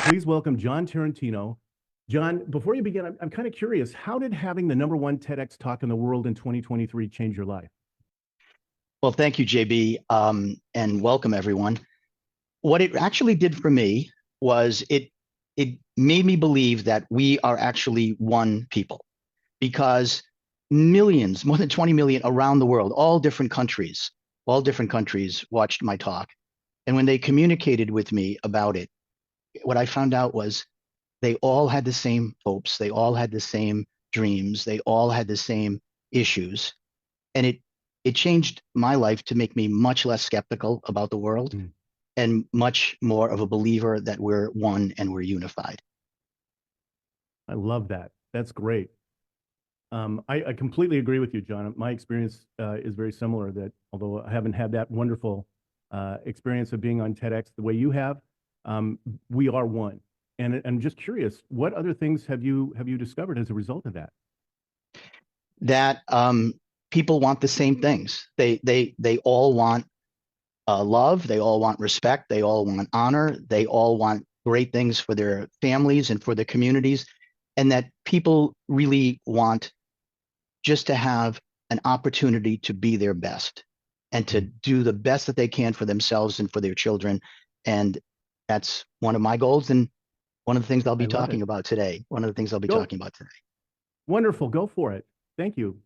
Please welcome John Tarantino. John, before you begin, I'm kind of curious, how did having the #1 TEDx talk in the world in 2023 change your life? Well, thank you, JB, and welcome everyone. What it actually did for me was it made me believe that we are actually one people, because millions, more than 20 million around the world, all different countries watched my talk. And when they communicated with me about it, what I found out was they all had the same hopes, they all had the same dreams, they all had the same issues. And it changed my life to make me much less skeptical about the world and much more of a believer that we're one and we're unified. I love that. That's great. I completely agree with you, John. My experience is very similar, that although I haven't had that wonderful experience of being on TEDx the way you have, we are one. And I'm just curious, what other things have you discovered as a result of that? That people want the same things. They all want love. They all want respect. They all want honor. They all want great things for their families and for their communities. And that people really want just to have an opportunity to be their best and to do the best that they can for themselves and for their children. And that's one of my goals, and one of the things I'll be talking about today. One of the things I'll be talking about today. Wonderful. Go for it. Thank you.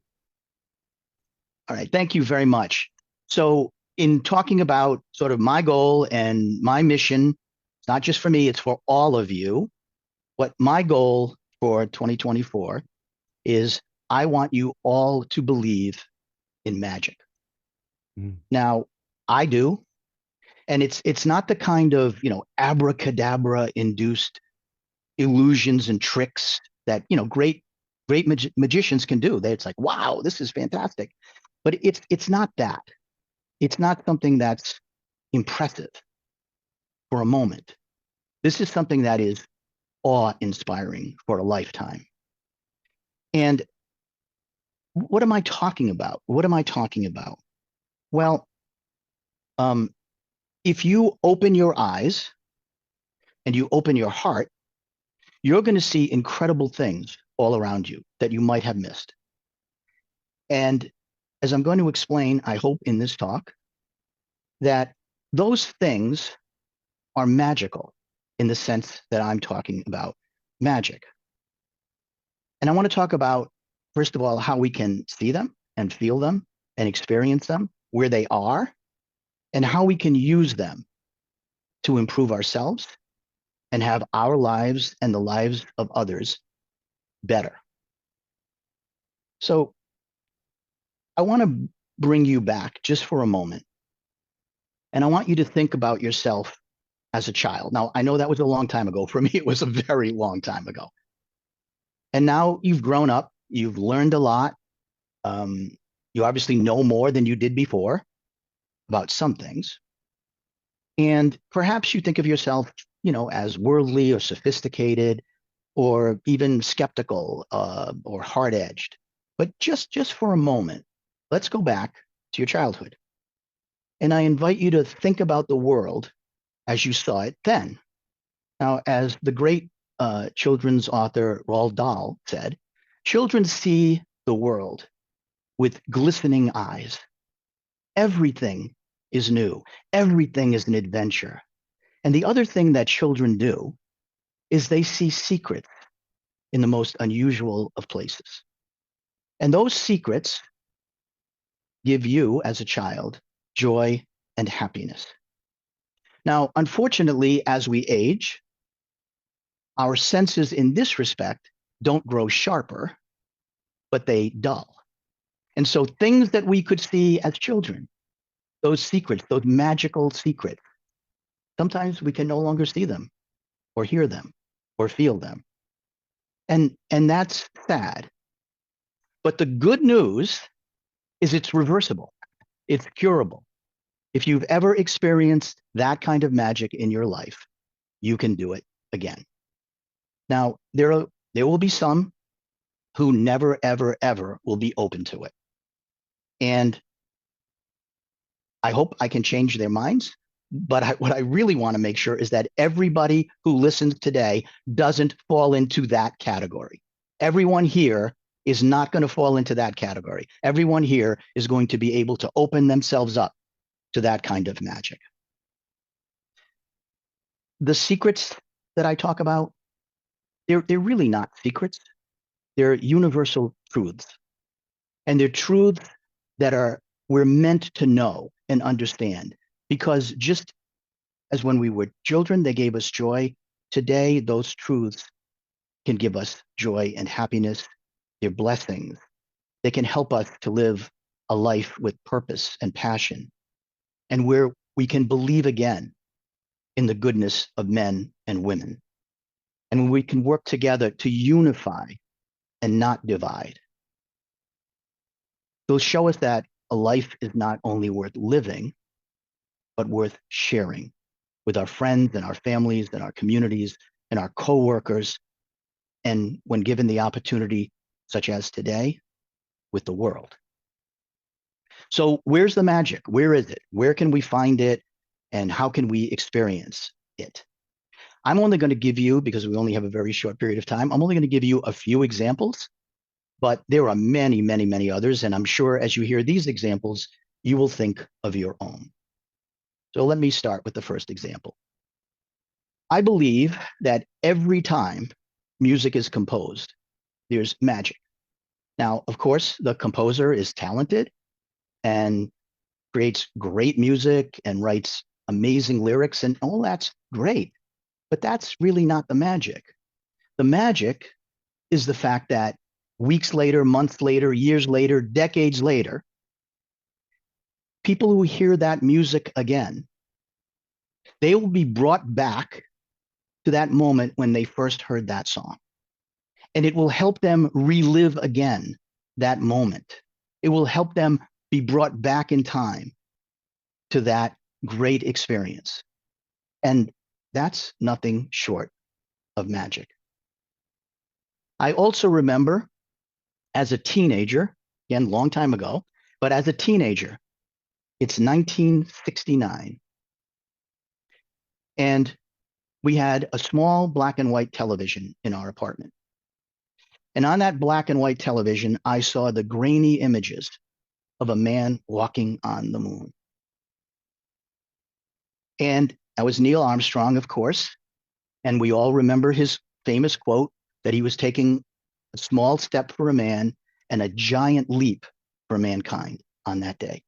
All right. Thank you very much. So in talking about sort of my goal and my mission, it's not just for me, it's for all of you. What my goal for 2024 is, I want you all to believe in magic. Now, I do. And it's not the kind of, abracadabra induced illusions and tricks that, great magicians can do. It's like, wow, this is fantastic. But it's not that. It's not something that's impressive for a moment. This is something that is awe-inspiring for a lifetime. And what am I talking about? What am I talking about? Well, if you open your eyes and you open your heart, you're going to see incredible things all around you that you might have missed. And as I'm going to explain, I hope in this talk, that those things are magical in the sense that I'm talking about magic. And I want to talk about, first of all, how we can see them and feel them and experience them, where they are, and how we can use them to improve ourselves and have our lives and the lives of others better. So I want to bring you back just for a moment. And I want you to think about yourself as a child. Now, I know that was a long time ago. For me, it was a very long time ago. And now you've grown up, you've learned a lot. You obviously know more than you did before about some things. And perhaps you think of yourself, as worldly or sophisticated or even skeptical or hard-edged. But just for a moment, let's go back to your childhood. And I invite you to think about the world as you saw it then. Now, as the great children's author Roald Dahl said, children see the world with glistening eyes. Everything is new. Everything is an adventure. And the other thing that children do is they see secrets in the most unusual of places. And those secrets give you, as a child, joy and happiness. Now, unfortunately, as we age, our senses in this respect don't grow sharper, but they dull. And so things that we could see as children, those secrets, those magical secrets, sometimes we can no longer see them or hear them or feel them. And that's sad. But the good news is it's reversible. It's curable. If you've ever experienced that kind of magic in your life, you can do it again. Now, there will be some who never, ever, ever will be open to it. And I hope I can change their minds. But what I really want to make sure is that everybody who listens today doesn't fall into that category. Everyone here is not going to fall into that category. Everyone here is going to be able to open themselves up to that kind of magic. The secrets that I talk about, they're really not secrets. They're universal truths. And they're truths that we're meant to know and understand. Because just as when we were children, they gave us joy, today those truths can give us joy and happiness. They're blessings. They can help us to live a life with purpose and passion, and where we can believe again in the goodness of men and women. And we can work together to unify and not divide. They'll show us that a life is not only worth living, but worth sharing with our friends and our families and our communities and our coworkers, and when given the opportunity, such as today, with the world. So where's the magic? Where is it? Where can we find it? And how can we experience it? I'm only going to give you, because we only have a very short period of time, I'm only going to give you a few examples, but there are many, many, many others. And I'm sure as you hear these examples, you will think of your own. So let me start with the first example. I believe that every time music is composed, there's magic. Now, of course, the composer is talented and creates great music and writes amazing lyrics, and all that's great. But that's really not the magic. The magic is the fact that weeks later, months later, years later, decades later, people who hear that music again, they will be brought back to that moment when they first heard that song. And it will help them relive again that moment. It will help them be brought back in time to that great experience. And that's nothing short of magic. I also remember as a teenager, again, long time ago, but as a teenager, it's 1969. And we had a small black and white television in our apartment. And on that black and white television, I saw the grainy images of a man walking on the moon. And that was Neil Armstrong, of course. And we all remember his famous quote that he was taking a small step for a man and a giant leap for mankind on that day.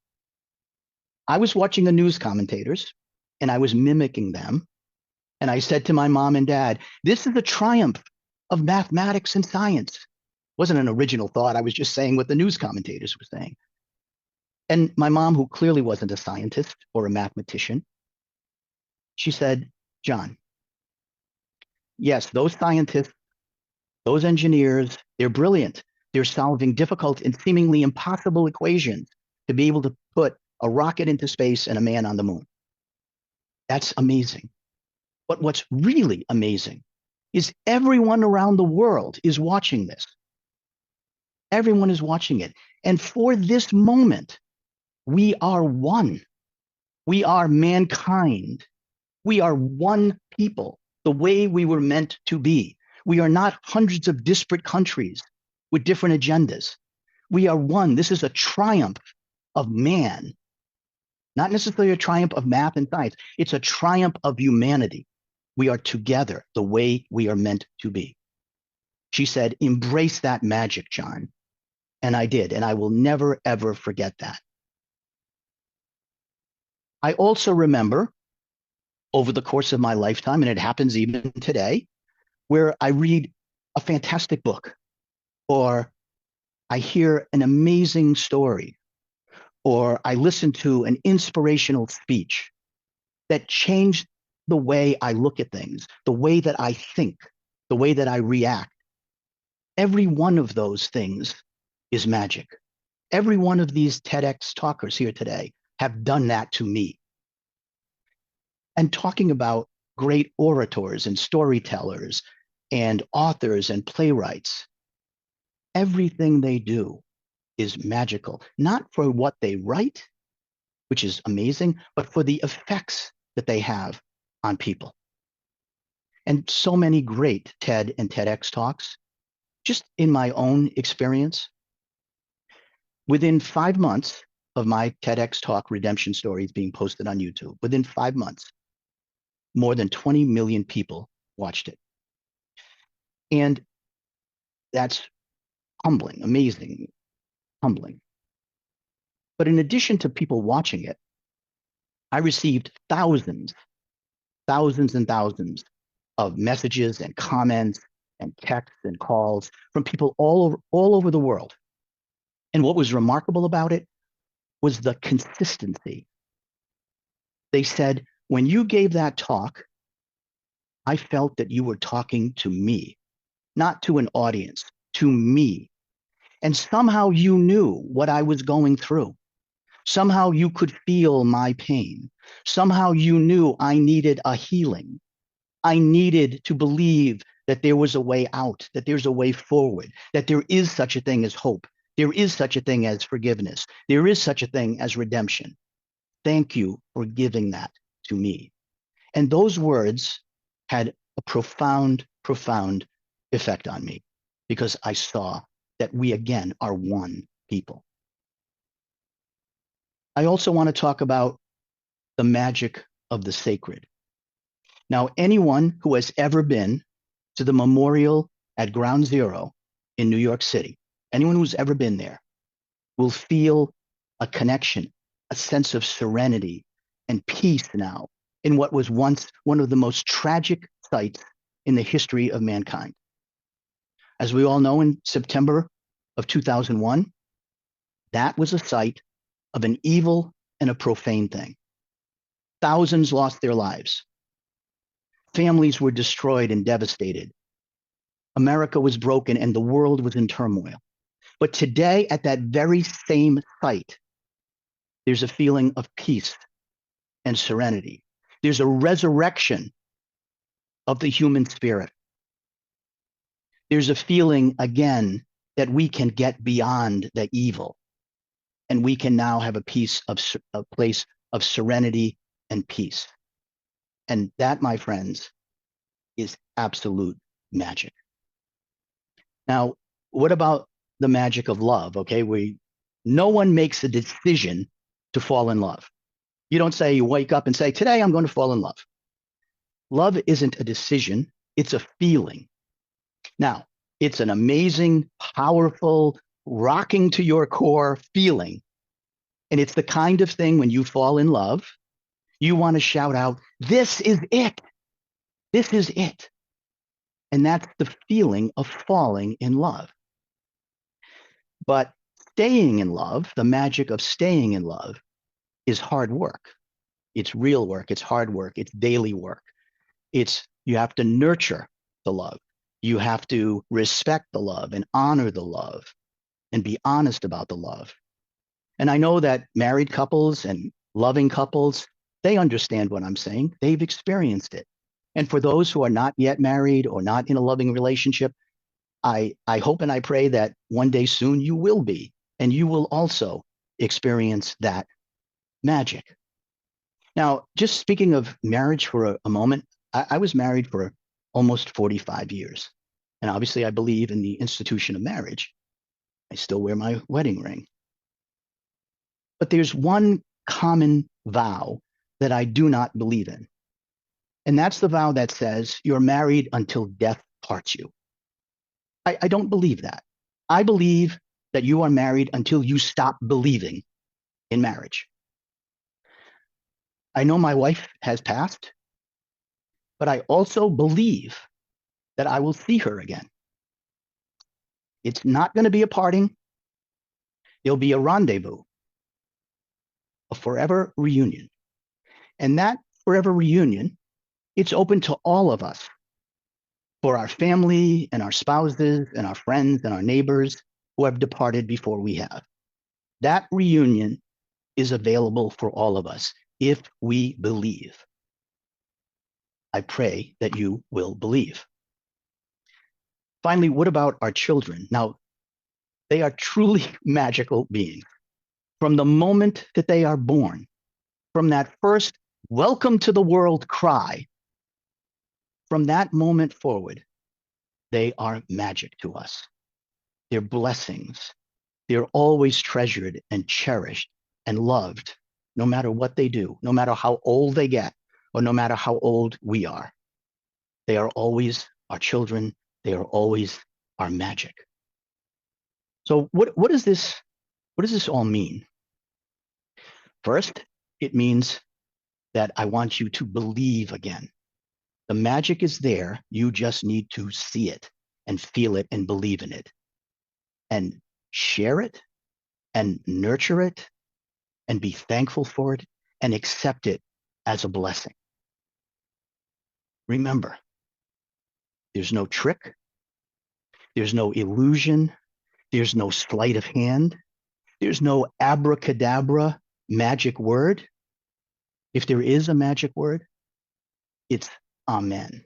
I was watching the news commentators and I was mimicking them. And I said to my mom and dad, this is the triumph of mathematics and science. It wasn't an original thought. I was just saying what the news commentators were saying. And my mom, who clearly wasn't a scientist or a mathematician, she said, John, yes, those scientists, those engineers, they're brilliant. They're solving difficult and seemingly impossible equations to be able to put a rocket into space and a man on the moon. That's amazing. But what's really amazing is everyone around the world is watching this. Everyone is watching it. And for this moment, we are one. We are mankind. We are one people, the way we were meant to be. We are not hundreds of disparate countries with different agendas. We are one. This is a triumph of man, not necessarily a triumph of math and science. It's a triumph of humanity. We are together the way we are meant to be. She said, embrace that magic, John. And I did. And I will never, ever forget that. I also remember over the course of my lifetime, and it happens even today, where I read a fantastic book, or I hear an amazing story, or I listen to an inspirational speech that changed the way I look at things, the way that I think, the way that I react. Every one of those things is magic. Every one of these TEDx talkers here today have done that to me. And talking about great orators and storytellers and authors and playwrights, everything they do is magical, not for what they write, which is amazing, but for the effects that they have on people. And so many great TED and TEDx talks, just in my own experience, within 5 months of my TEDx talk redemption stories being posted on YouTube, within 5 months, more than 20 million people watched it. And that's humbling, amazing, humbling. But in addition to people watching it, I received thousands and thousands of messages and comments and texts and calls from people all over the world. And what was remarkable about it was the consistency. They said, when you gave that talk, I felt that you were talking to me, not to an audience, to me. And somehow you knew what I was going through. Somehow you could feel my pain. Somehow you knew I needed a healing. I needed to believe that there was a way out, that there's a way forward, that there is such a thing as hope. There is such a thing as forgiveness. There is such a thing as redemption. Thank you for giving that to me. And those words had a profound, profound effect on me because I saw that we again are one people. I also want to talk about the magic of the sacred. Now, anyone who has ever been to the memorial at Ground Zero in New York City, anyone who's ever been there will feel a connection, a sense of serenity and peace now in what was once one of the most tragic sites in the history of mankind. As we all know, in September of 2001, that was a site of an evil and a profane thing. Thousands lost their lives. Families were destroyed and devastated. America was broken and the world was in turmoil. But today, at that very same site, there's a feeling of peace and serenity. There's a resurrection of the human spirit. There's a feeling, again, that we can get beyond the evil and we can now have a place of serenity and peace. And that, my friends, is absolute magic. Now, what about the magic of love? Okay, no one makes a decision to fall in love. You don't say, you wake up and say, today I'm going to fall in love. Love isn't a decision, it's a feeling. Now, it's an amazing, powerful, rocking to your core feeling. And it's the kind of thing when you fall in love, you want to shout out, this is it. This is it. And that's the feeling of falling in love. But staying in love, the magic of staying in love, is hard work. It's real work. It's hard work. It's daily work. You have to nurture the love. You have to respect the love and honor the love and be honest about the love. And I know that married couples and loving couples, they understand what I'm saying. They've experienced it. And for those who are not yet married or not in a loving relationship, I hope and I pray that one day soon you will be, and you will also experience that magic. Now, just speaking of marriage for a moment, I was married for almost 45 years. And obviously I believe in the institution of marriage. I still wear my wedding ring. But there's one common vow that I do not believe in. And that's the vow that says you're married until death parts you. I don't believe that. I believe that you are married until you stop believing in marriage. I know my wife has passed, but I also believe that I will see her again. It's not going to be a parting. There'll be a rendezvous, a forever reunion. And that forever reunion, it's open to all of us, for our family and our spouses and our friends and our neighbors who have departed before we have. That reunion is available for all of us if we believe. I pray that you will believe. Finally, what about our children? Now, they are truly magical beings. From the moment that they are born, from that first welcome to the world cry, from that moment forward, they are magic to us. They're blessings. They're always treasured and cherished and loved, no matter what they do, no matter how old they get, or no matter how old we are. They are always our children. They are always our magic. So what does this all mean? First, it means that I want you to believe again. The magic is there. You just need to see it and feel it and believe in it and share it and nurture it and be thankful for it and accept it as a blessing. Remember, there's no trick. There's no illusion. There's no sleight of hand. There's no abracadabra magic word. If there is a magic word, it's amen.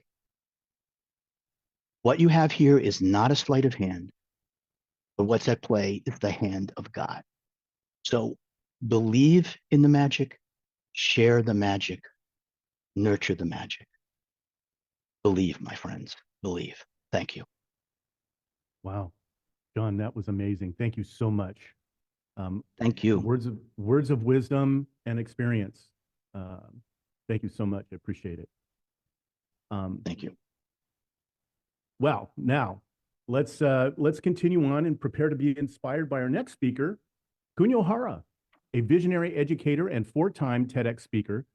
What you have here is not a sleight of hand, but what's at play is the hand of God. So believe in the magic, share the magic, nurture the magic. Believe, my friends, believe. Thank you. Wow. John, that was amazing. Thank you so much. Thank you. Words of wisdom and experience. Thank you so much. I appreciate it. Thank you. Well, now let's continue on and prepare to be inspired by our next speaker, Kunio Hara, a visionary educator and 4-time TEDx speaker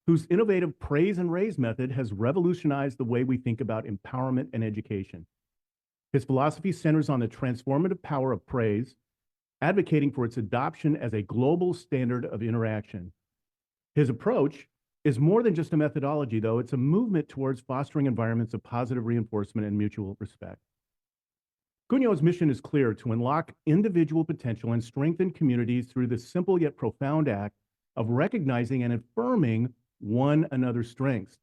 whose innovative praise and raise method has revolutionized the way we think about empowerment and education. His philosophy centers on the transformative power of praise, advocating for its adoption as a global standard of interaction. His approach is more than just a methodology, though. It's a movement towards fostering environments of positive reinforcement and mutual respect. Kunio's mission is clear: to unlock individual potential and strengthen communities through the simple yet profound act of recognizing and affirming one another's strengths.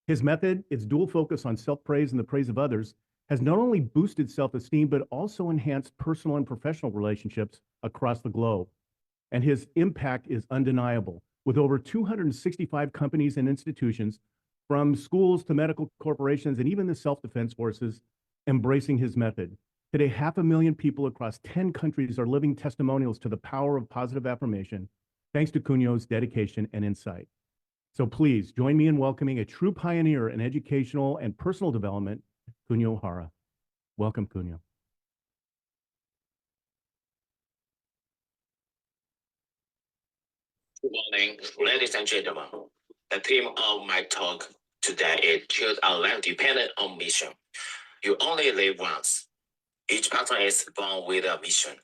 His method, its dual focus on self-praise and the praise of others, has not only boosted self-esteem, but also enhanced personal and professional relationships across the globe. And his impact is undeniable, with over 265 companies and institutions, from schools to medical corporations and even the self-defense forces, embracing his method. Today, 500,000 people across 10 countries are living testimonials to the power of positive affirmation, thanks to Kunio's dedication and insight. So please join me in welcoming a true pioneer in educational and personal development, Kunio Hara. Welcome, Kunio. Good morning, ladies and gentlemen. The theme of my talk today is Choose a life dependent on mission. You only live once. Each person is born with a mission.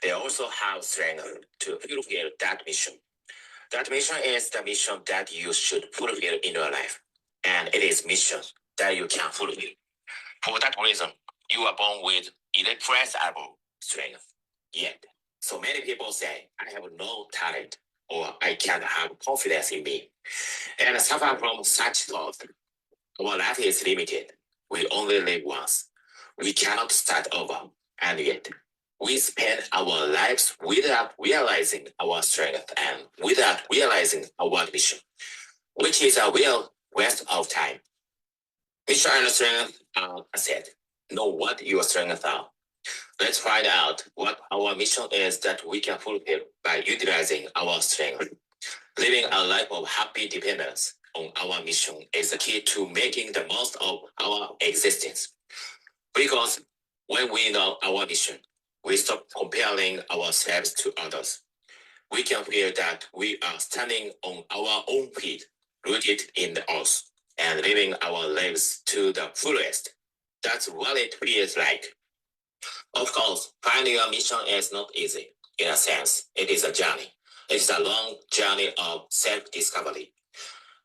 They also have strength to fulfill that mission. That mission is the mission that you should fulfill in your life. And it is mission that you can fulfill. For that reason, you are born with irrepressible strength. Yet, so many people say, I have no talent, or I can't have confidence in me, and suffer from such thoughts. Our life is limited. We only live once. We cannot start over, and yet we spend our lives without realizing our strength and without realizing our mission, which is a real waste of time. Mission and strength are a set. Know what your strengths are. Let's find out what our mission is that we can fulfill by utilizing our strength. Living a life of happy dependence on our mission is the key to making the most of our existence. Because when we know our mission, we stop comparing ourselves to others. We can feel that we are standing on our own feet, rooted in the earth, and living our lives to the fullest. That's what it feels like. Of course, finding a mission is not easy. In a sense, it is a journey. It is a long journey of self-discovery.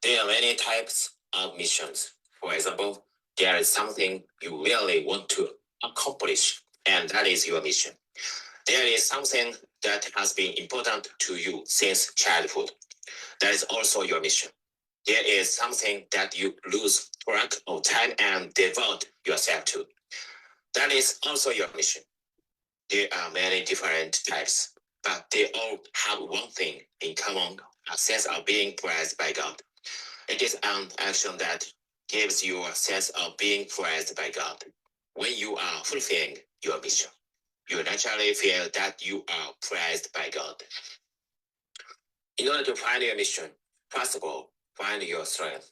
There are many types of missions. For example, there is something you really want to accomplish, and that is your mission. There is something that has been important to you since childhood. That is also your mission. There is something that you lose track of time and devote yourself to. That is also your mission. There are many different types, but they all have one thing in common, a sense of being praised by God. It is an action that gives you a sense of being praised by God. When you are fulfilling your mission, you naturally feel that you are praised by God. In order to find your mission, first of all, find your strength.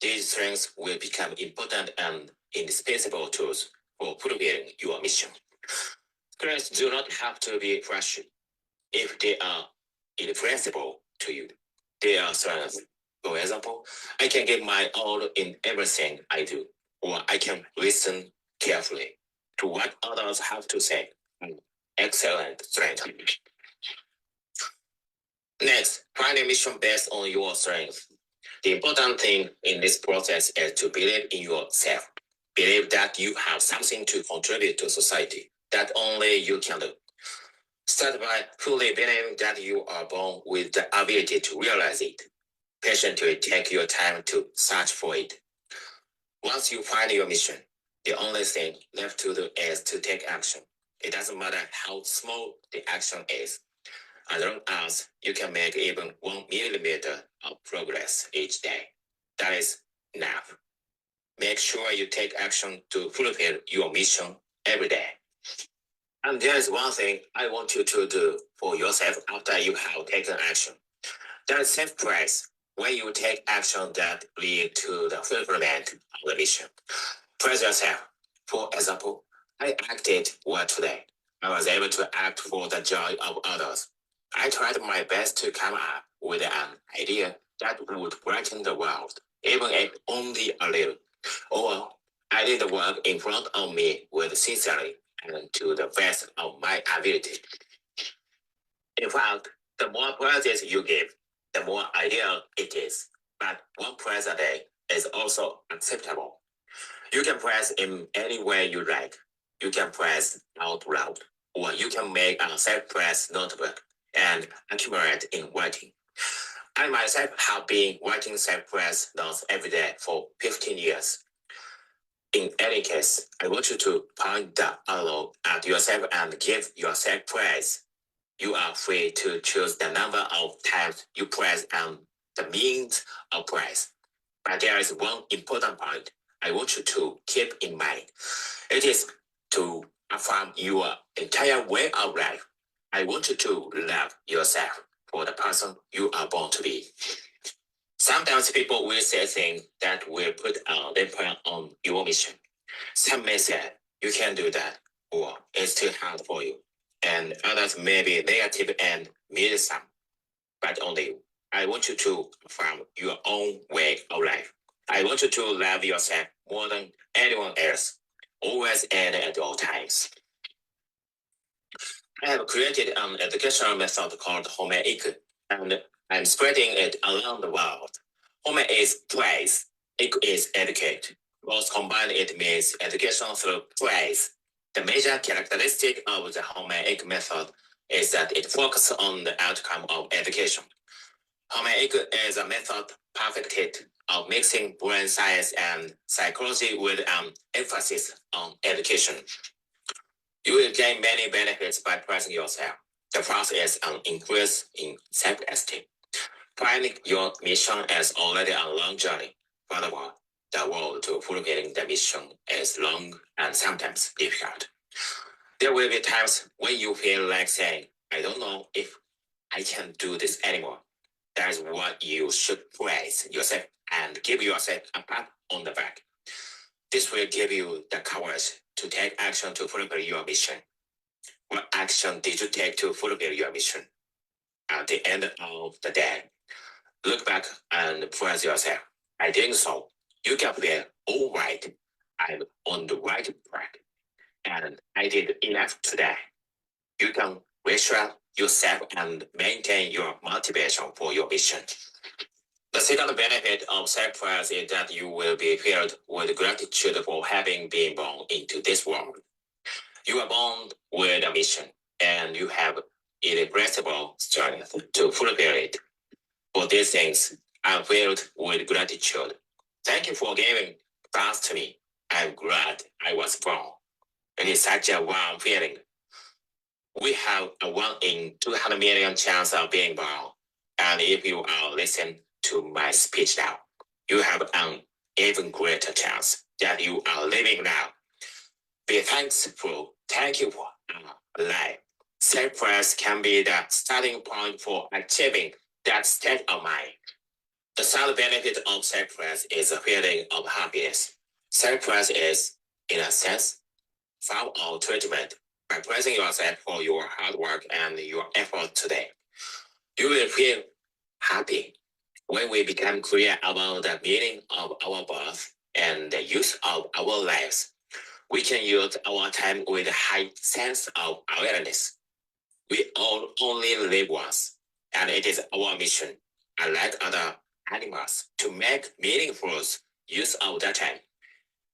These strengths will become important and indispensable tools for fulfilling your mission. Strengths do not have to be flashy. If they are irrepressible to you, they are strengths. For example, I can give my all in everything I do, or I can listen carefully to what others have to say. Excellent strength. Next, find a mission based on your strength. The important thing in this process is to believe in yourself. Believe that you have something to contribute to society that only you can do. Start by fully believing that you are born with the ability to realize it. Patiently take your time to search for it. Once you find your mission, the only thing left to do is to take action. It doesn't matter how small the action is, as long as you can make even 1 millimeter of progress each day. That is enough. Make sure you take action to fulfill your mission every day. And there is one thing I want you to do for yourself after you have taken action. That is self-praise. When you take action that lead to the fulfillment of the mission, praise yourself. For example, I acted well today. I was able to act for the joy of others. I tried my best to come up with an idea that would brighten the world, even if only a little. Or I did the work in front of me with sincerity and to the best of my ability. In fact, the more prizes you give, the more ideal it is. But 1 prize a day is also acceptable. You can press in any way you like. You can press out loud, or you can make a self-press notebook and accumulate in writing. I myself have been writing self-press notes every day for 15 years. In any case, I want you to point the arrow at yourself and give yourself praise. You are free to choose the number of times you press and the means of praise. But there is one important point I want you to keep in mind. It is to affirm your entire way of life. I want you to love yourself for the person you are born to be. Sometimes people will say things that will put a damper on your mission. Some may say, you can't do that, or it's too hard for you. And others may be negative and meddlesome. But only you. I want you to affirm your own way of life. I want you to love yourself more than anyone else, always and at all times. I have created an educational method called handpicked, and I'm spreading it around the world. Home is praise, ik is educate. Both combined, it means education through praise. The major characteristic of the handpicked method is that it focuses on the outcome of education. Handpicked is a method perfected of mixing brain science and psychology with an emphasis on education. You will gain many benefits by praising yourself. The first is an increase in self-esteem. Finding your mission is already a long journey. Furthermore, the road to fulfilling the mission is long and sometimes difficult. There will be times when you feel like saying, I don't know if I can do this anymore. That is what you should praise yourself and give yourself a pat on the back. This will give you the courage to take action to fulfill your mission. What action did you take to fulfill your mission? At the end of the day, look back and praise yourself. I think so. You can feel all right. I'm on the right track. And I did enough today. You can reassure yourself and maintain your motivation for your mission. The second benefit of self-praise is that you will be filled with gratitude for having been born into this world. You are born with a mission, and you have irrepressible strength to fulfill it. For these things, I'm filled with gratitude. Thank you for giving birth to me. I'm glad I was born. It is such a warm feeling. We have a 1 in 200 million chance of being born, And if you are listening to my speech now, you have an even greater chance that you are living now. Be thankful. Thank you for life. Self-praise can be the starting point for achieving that state of mind. The side benefit of self-praise is a feeling of happiness. Self-praise is, in a sense, form of treatment. By praising yourself for your hard work and your effort today, you will feel happy. When we become clear about the meaning of our birth and the use of our lives, we can use our time with a high sense of awareness. We all only live once, and it is our mission, unlike other animals, to make meaningful use of that time.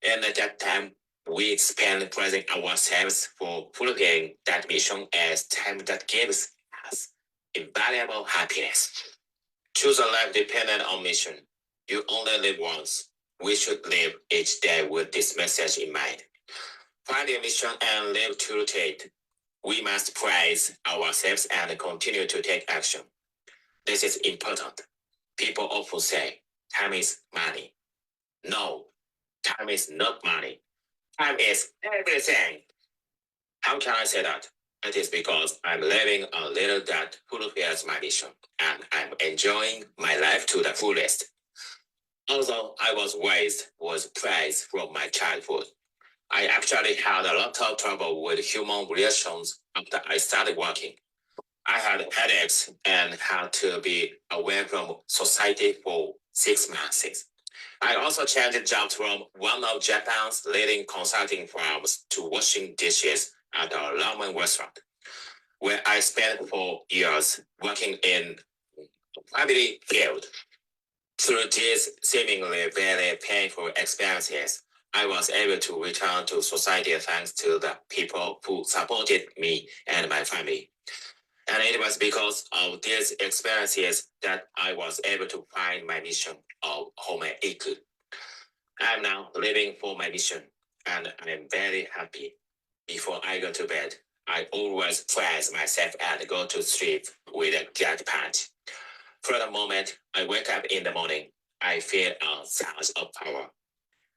And at that time, we spend praising ourselves for fulfilling that mission as time that gives us invaluable happiness. Choose a life dependent on mission. You only live once. We should live each day with this message in mind. Find a mission and live to it. We must praise ourselves and continue to take action. This is important. People often say, time is money. No, time is not money. Time is everything. How can I say that? It is because I'm living a little that fulfills my mission, and I'm enjoying my life to the fullest. Although I was raised with praise from my childhood, I actually had a lot of trouble with human relations after I started working. I had headaches and had to be away from society for 6 months. I also changed jobs from one of Japan's leading consulting firms to washing dishes at a ramen restaurant, where I spent 4 years working in a family field. Through these seemingly very painful experiences, I was able to return to society thanks to the people who supported me and my family. And it was because of these experiences that I was able to find my mission of homeiku. I'm now living for my mission, and I'm very happy. Before I go to bed, I always praise myself and go to sleep with a gut punch. For the moment I wake up in the morning, I feel a surge of power.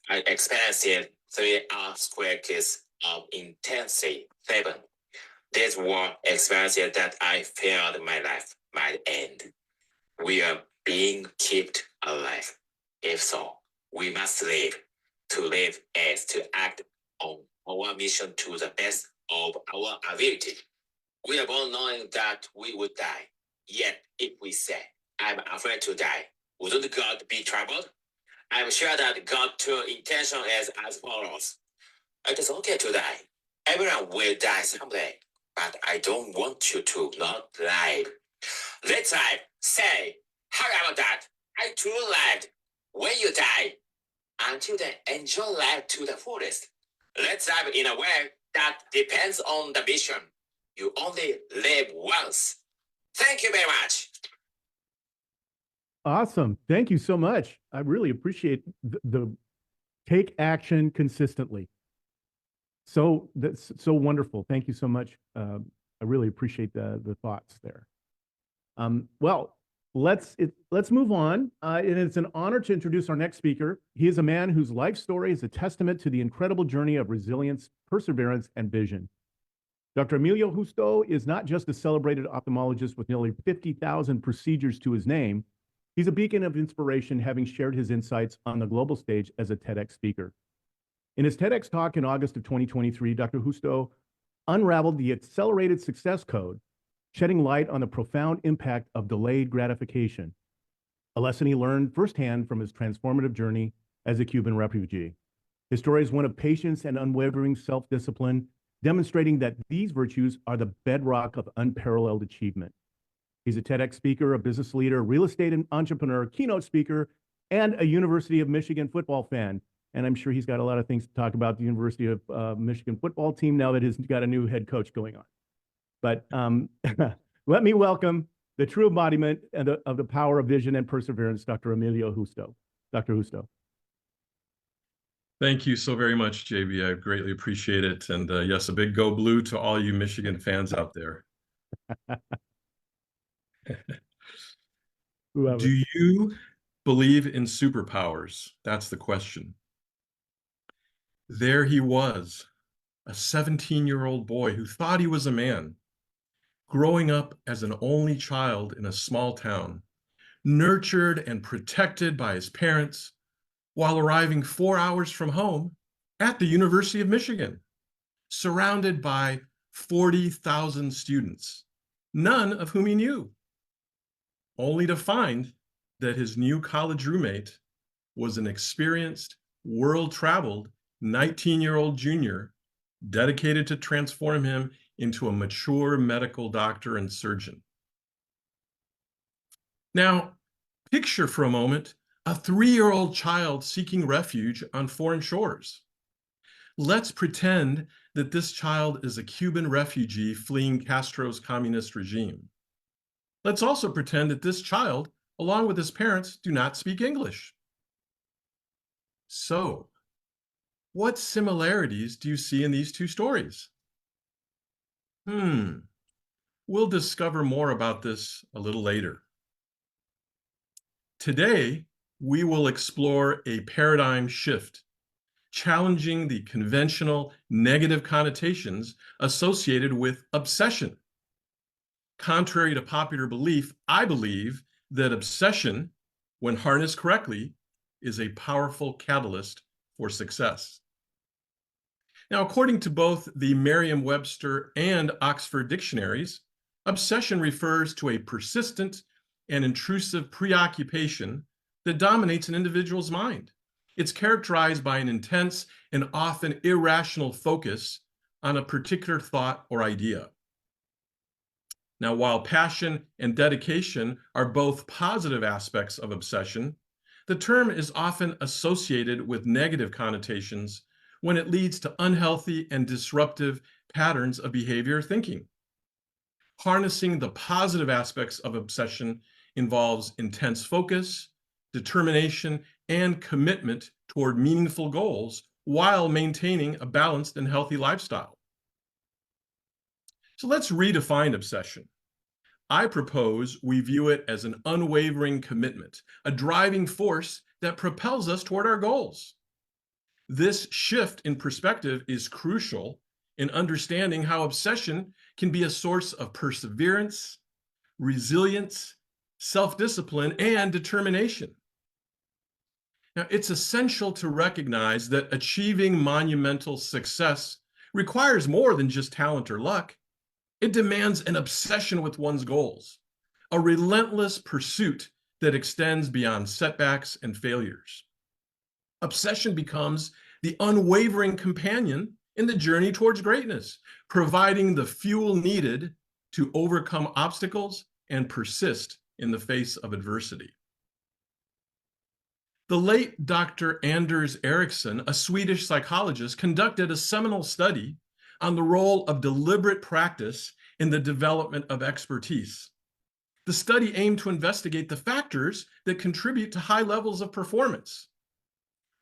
I experienced 3 earthquakes of intensity 7. These were experiences that I feared my life might end. We are being kept alive. If so, we must live. To live is to act on our mission to the best of our ability. We are born knowing that we would die. Yet, if we say, I'm afraid to die, wouldn't God be troubled? I'm sure that God's true intention is as follows. It is okay to die. Everyone will die someday, but I don't want you to not live. Let's live. Say, how about that? I too lived. When you die, until then, enjoy life to the fullest. Let's live in a way that depends on the mission. You only live once. Thank you very much. Awesome. Thank you so much. I really appreciate the take action consistently. So that's so wonderful. Thank you so much. I really appreciate the thoughts there. Well, let's move on. And it's an honor to introduce our next speaker. He is a man whose life story is a testament to the incredible journey of resilience, perseverance, and vision. Dr. Emilio Justo is not just a celebrated ophthalmologist with nearly 50,000 procedures to his name. He's a beacon of inspiration, having shared his insights on the global stage as a TEDx speaker. In his TEDx talk in August of 2023, Dr. Justo unraveled the accelerated success code, shedding light on the profound impact of delayed gratification, a lesson he learned firsthand from his transformative journey as a Cuban refugee. His story is one of patience and unwavering self-discipline, demonstrating that these virtues are the bedrock of unparalleled achievement. He's a TEDx speaker, a business leader, real estate entrepreneur, keynote speaker, and a University of Michigan football fan. And I'm sure he's got a lot of things to talk about the University of Michigan football team now that he's got a new head coach going on. But let me welcome the true embodiment of the power of vision and perseverance, Dr. Emilio Justo. Dr. Justo. Thank you so very much, JB. I greatly appreciate it. And yes, a big go blue to all you Michigan fans out there. Love Do it. you believe in superpowers? That's the question. There he was, a 17-year-old boy who thought he was a man, growing up as an only child in a small town, nurtured and protected by his parents, while arriving 4 hours from home at the University of Michigan, surrounded by 40,000 students, none of whom he knew, only to find that his new college roommate was an experienced, world-traveled 19-year-old junior dedicated to transform him into a mature medical doctor and surgeon. Now, picture for a moment a 3-year-old child seeking refuge on foreign shores. Let's pretend that this child is a Cuban refugee fleeing Castro's communist regime. Let's also pretend that this child, along with his parents, do not speak English. So, what similarities do you see in these two stories? We'll discover more about this a little later. Today, we will explore a paradigm shift, challenging the conventional negative connotations associated with obsession. Contrary to popular belief, I believe that obsession, when harnessed correctly, is a powerful catalyst for success. Now, according to both the Merriam-Webster and Oxford dictionaries, obsession refers to a persistent and intrusive preoccupation that dominates an individual's mind. It's characterized by an intense and often irrational focus on a particular thought or idea. Now, while passion and dedication are both positive aspects of obsession, the term is often associated with negative connotations when it leads to unhealthy and disruptive patterns of behavior or thinking. Harnessing the positive aspects of obsession involves intense focus, determination, and commitment toward meaningful goals while maintaining a balanced and healthy lifestyle. So let's redefine obsession. I propose we view it as an unwavering commitment, a driving force that propels us toward our goals. This shift in perspective is crucial in understanding how obsession can be a source of perseverance, resilience, self-discipline, and determination. Now, it's essential to recognize that achieving monumental success requires more than just talent or luck. It demands an obsession with one's goals, a relentless pursuit that extends beyond setbacks and failures. Obsession becomes the unwavering companion in the journey towards greatness, providing the fuel needed to overcome obstacles and persist in the face of adversity. The late Dr. Anders Ericsson, a Swedish psychologist, conducted a seminal study on the role of deliberate practice in the development of expertise. The study aimed to investigate the factors that contribute to high levels of performance.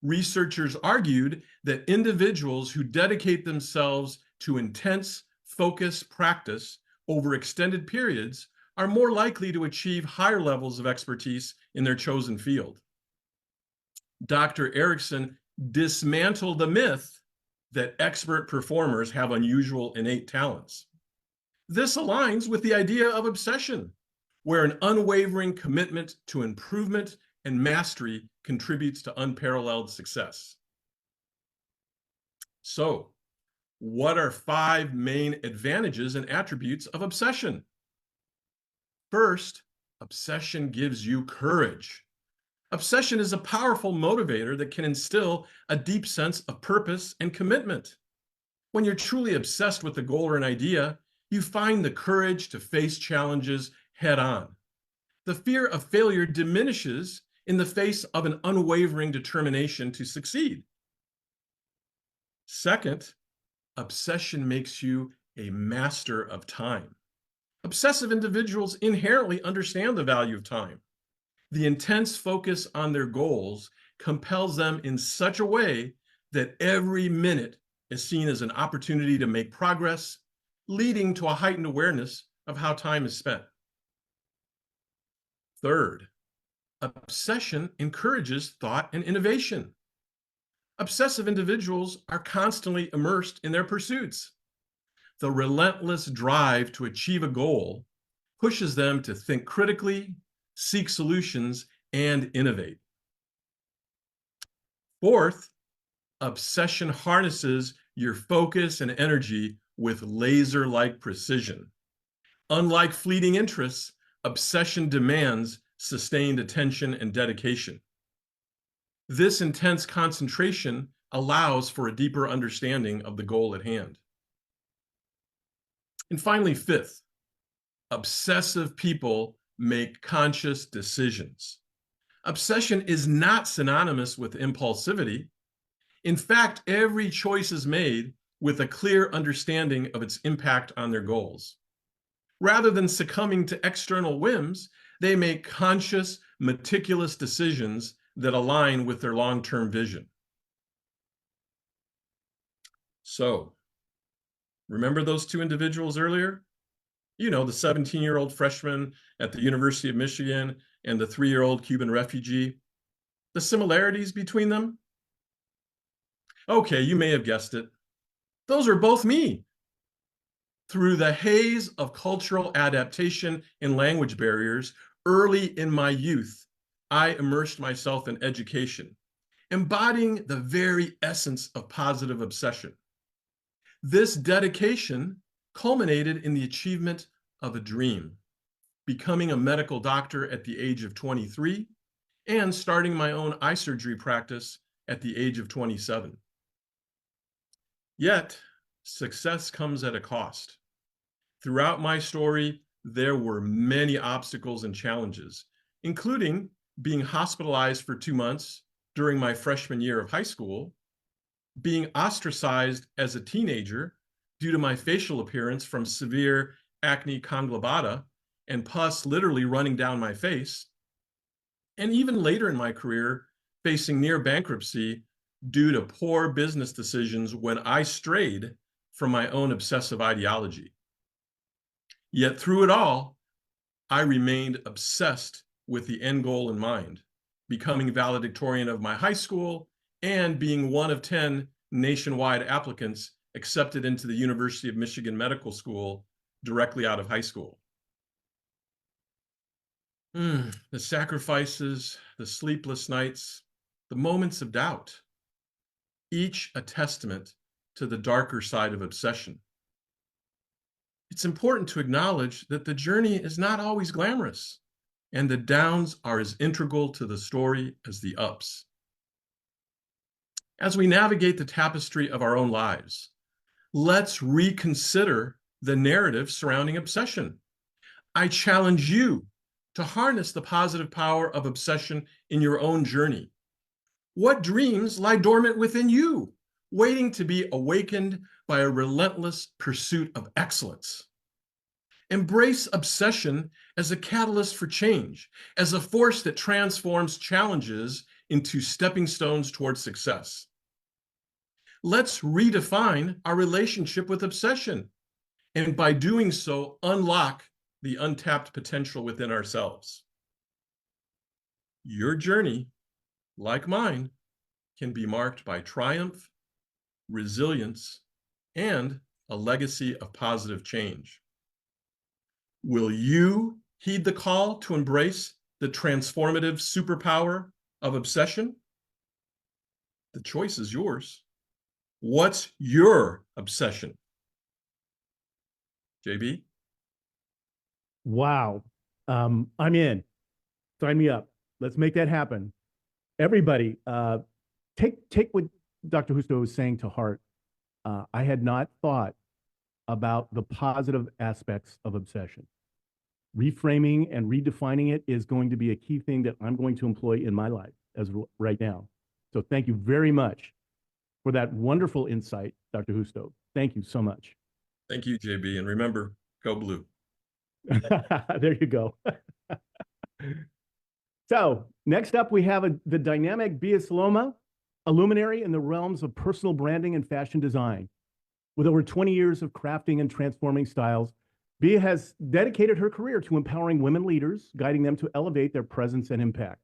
Researchers argued that individuals who dedicate themselves to intense, focused practice over extended periods are more likely to achieve higher levels of expertise in their chosen field. Dr. Ericsson dismantled the myth that expert performers have unusual innate talents. This aligns with the idea of obsession, where an unwavering commitment to improvement and mastery contributes to unparalleled success. So, what are 5 main advantages and attributes of obsession? First, obsession gives you courage. Obsession is a powerful motivator that can instill a deep sense of purpose and commitment. When you're truly obsessed with a goal or an idea, you find the courage to face challenges head on. The fear of failure diminishes in the face of an unwavering determination to succeed. Second, obsession makes you a master of time. Obsessive individuals inherently understand the value of time. The intense focus on their goals compels them in such a way that every minute is seen as an opportunity to make progress, leading to a heightened awareness of how time is spent. Third, obsession encourages thought and innovation. Obsessive individuals are constantly immersed in their pursuits. The relentless drive to achieve a goal pushes them to think critically, seek solutions, and innovate. Fourth, obsession harnesses your focus and energy with laser-like precision. Unlike fleeting interests, obsession demands sustained attention and dedication. This intense concentration allows for a deeper understanding of the goal at hand. And finally, fifth, obsessive people make conscious decisions. Obsession is not synonymous with impulsivity. In fact, every choice is made with a clear understanding of its impact on their goals. Rather than succumbing to external whims, they make conscious, meticulous decisions that align with their long-term vision. So, remember those two individuals earlier? You know, the 17-year-old freshman at the University of Michigan and the 3-year-old Cuban refugee. The similarities between them? Okay, you may have guessed it. Those are both me. Through the haze of cultural adaptation and language barriers, early in my youth, I immersed myself in education, embodying the very essence of positive obsession. This dedication culminated in the achievement of a dream, becoming a medical doctor at the age of 23 and starting my own eye surgery practice at the age of 27. Yet, success comes at a cost. Throughout my story, there were many obstacles and challenges, including being hospitalized for 2 months during my freshman year of high school, being ostracized as a teenager due to my facial appearance from severe acne conglobata and pus literally running down my face, and even later in my career, facing near bankruptcy due to poor business decisions when I strayed from my own obsessive ideology. Yet through it all, I remained obsessed with the end goal in mind, becoming valedictorian of my high school and being one of 10 nationwide applicants accepted into the University of Michigan Medical School directly out of high school. The sacrifices, the sleepless nights, the moments of doubt, each a testament to the darker side of obsession. It's important to acknowledge that the journey is not always glamorous, and the downs are as integral to the story as the ups. As we navigate the tapestry of our own lives, let's reconsider the narrative surrounding obsession. I challenge you to harness the positive power of obsession in your own journey. What dreams lie dormant within you, waiting to be awakened by a relentless pursuit of excellence? Embrace obsession as a catalyst for change, as a force that transforms challenges into stepping stones towards success. Let's redefine our relationship with obsession, and by doing so, unlock the untapped potential within ourselves. Your journey, like mine, can be marked by triumph, resilience, and a legacy of positive change. Will you heed the call to embrace the transformative superpower of obsession? The choice is yours. What's your obsession? JB? Wow. I'm in. Sign me up. Let's make that happen. Everybody, take what Dr. Justo was saying to heart. I had not thought about the positive aspects of obsession. Reframing and redefining it is going to be a key thing that I'm going to employ in my life as right now. So thank you very much for that wonderful insight, Dr. Justo. Thank you so much. Thank you, JB. And remember, go blue. There you go. So next up, we have the dynamic Bia Saloma, a luminary in the realms of personal branding and fashion design. With over 20 years of crafting and transforming styles, Bia has dedicated her career to empowering women leaders, guiding them to elevate their presence and impact.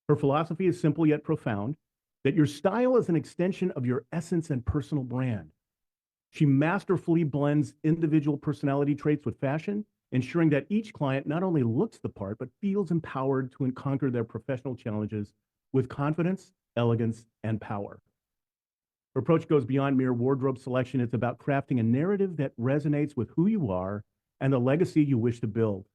Her philosophy is simple yet profound, that your style is an extension of your essence and personal brand. She masterfully blends individual personality traits with fashion, ensuring that each client not only looks the part, but feels empowered to conquer their professional challenges with confidence, elegance, and power. Her approach goes beyond mere wardrobe selection. It's about crafting a narrative that resonates with who you are and the legacy you wish to build.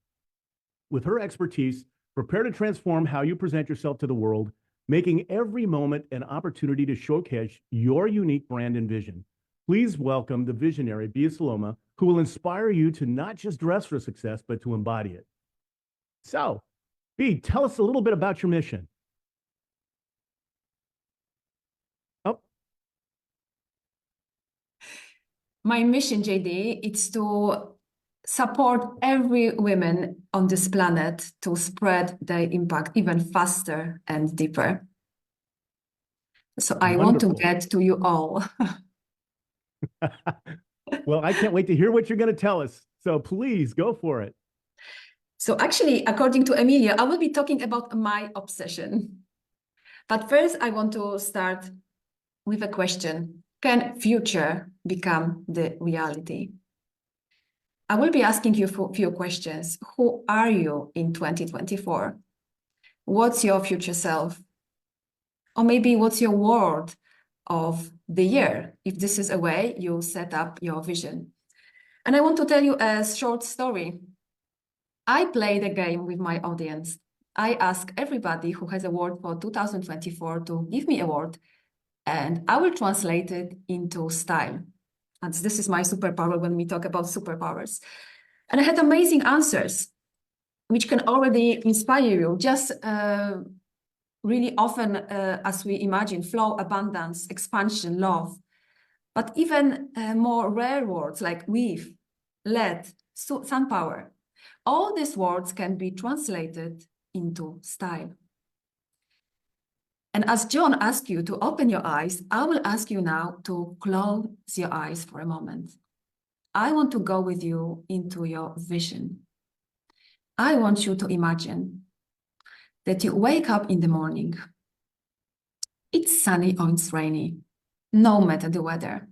With her expertise, prepare to transform how you present yourself to the world, making every moment an opportunity to showcase your unique brand and vision. Please welcome the visionary, Bia Saloma, who will inspire you to not just dress for success, but to embody it. So, Bea, tell us a little bit about your mission. Oh. My mission, JD, is to support every woman on this planet to spread their impact even faster and deeper. So I want to Wonderful. get to you all. Well, I can't wait to hear what you're going to tell us. So please go for it. So actually, according to Emilia, I will be talking about my obsession. But first, I want to start with a question. Can future become the reality? I will be asking you a few questions. Who are you in 2024? What's your future self? Or maybe what's your word of the year, if this is a way you set up your vision? And I want to tell you a short story. I played a game with my audience. I asked everybody who has a word for 2024 to give me a word, and I will translate it into style. And this is my superpower when we talk about superpowers. And I had amazing answers, which can already inspire you. Just really often, as we imagine, flow, abundance, expansion, love. But even more rare words like weave, lead, sun power. All these words can be translated into style. And as John asked you to open your eyes, I will ask you now to close your eyes for a moment. I want to go with you into your vision. I want you to imagine that you wake up in the morning. It's sunny or it's rainy, no matter the weather,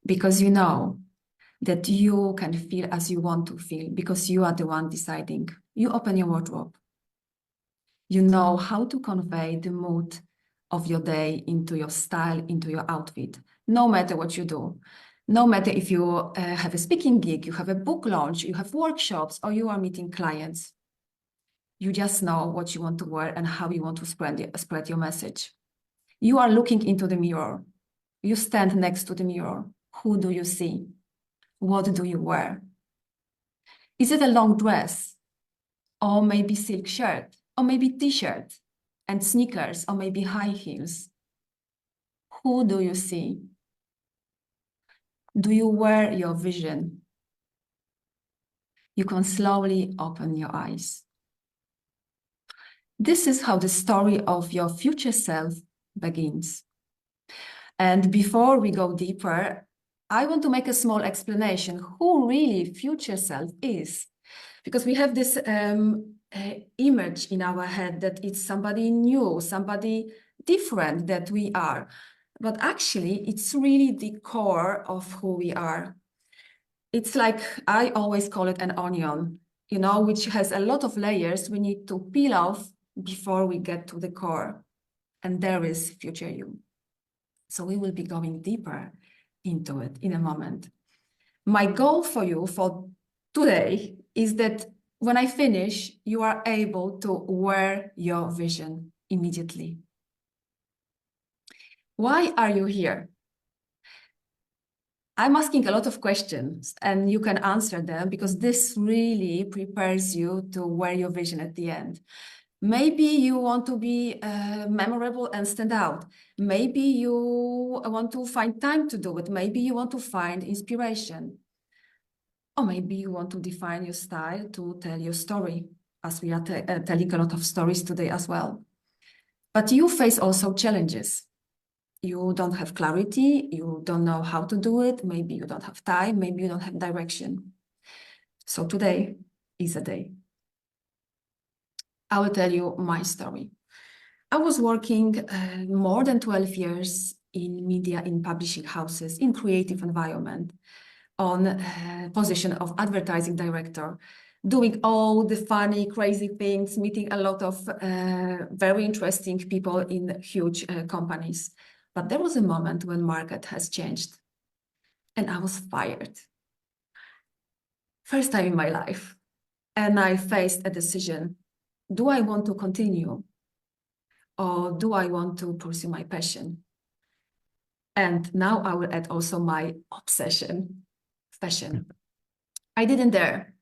because you know that you can feel as you want to feel, because you are the one deciding. You open your wardrobe. You know how to convey the mood of your day into your style, into your outfit, no matter what you do. No matter if you have a speaking gig, you have a book launch, you have workshops, or you are meeting clients. You just know what you want to wear and how you want to spread your message. You are looking into the mirror. You stand next to the mirror. Who do you see? What do you wear? Is it a long dress? Or maybe silk shirt? Or maybe t-shirt and sneakers? Or maybe high heels? Who do you see? Do you wear your vision? You can slowly open your eyes. This is how the story of your future self begins. And before we go deeper, I want to make a small explanation who really future self is. Because we have this image in our head that it's somebody new, somebody different that we are. But actually, it's really the core of who we are. It's like, I always call it an onion, you know, which has a lot of layers we need to peel off before we get to the core. And there is future you. So we will be going deeper into it in a moment. My goal for you for today is that when I finish, you are able to wear your vision immediately. Why are you here? I'm asking a lot of questions and you can answer them because this really prepares you to wear your vision at the end. Maybe you want to be memorable and stand out. Maybe you want to find time to do it. Maybe you want to find inspiration. Or maybe you want to define your style to tell your story, as we are telling a lot of stories today as well. But you face also challenges. You don't have clarity, you don't know how to do it, maybe you don't have time, maybe you don't have direction. So today is a day. I will tell you my story. I was working more than 12 years in media, in publishing houses, in creative environment, on position of advertising director, doing all the funny, crazy things, meeting a lot of very interesting people in huge companies. But there was a moment when market has changed and I was fired. First time in my life. And I faced a decision. Do I want to continue? Or do I want to pursue my passion? And now I will add also my obsession, fashion. I didn't dare,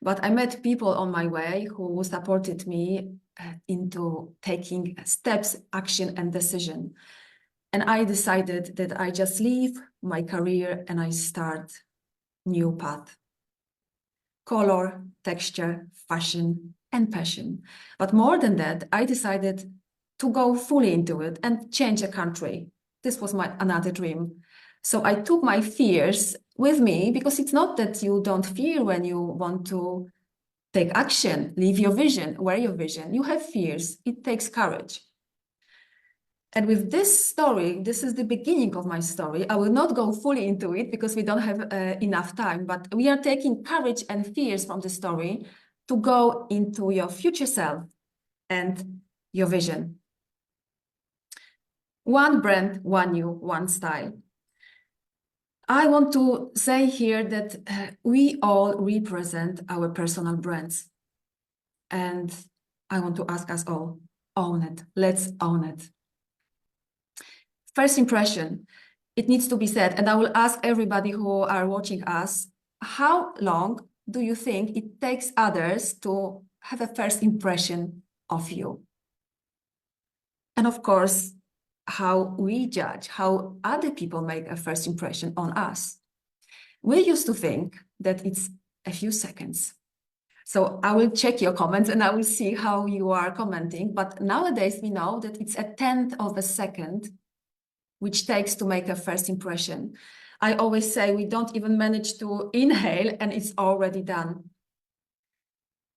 but I met people on my way who supported me into taking steps, action, and decision. And I decided that I just leave my career and I start new path. Color, texture, fashion, and passion. But more than that, I decided to go fully into it and change a country. This was my another dream. So I took my fears with me, because it's not that you don't fear when you want to take action, live your vision, wear your vision. You have fears. It takes courage. And with this story, this is the beginning of my story. I will not go fully into it because we don't have enough time, but we are taking courage and fears from the story to go into your future self and your vision. One brand, one you, one style. I want to say here that we all represent our personal brands. And I want to ask us all, own it. Let's own it. First impression, it needs to be said, and I will ask everybody who are watching us, how long do you think it takes others to have a first impression of you? And of course, how we judge, how other people make a first impression on us. We used to think that it's a few seconds. So I will check your comments and I will see how you are commenting. But nowadays we know that it's a tenth of a second which takes to make a first impression. I always say we don't even manage to inhale and it's already done.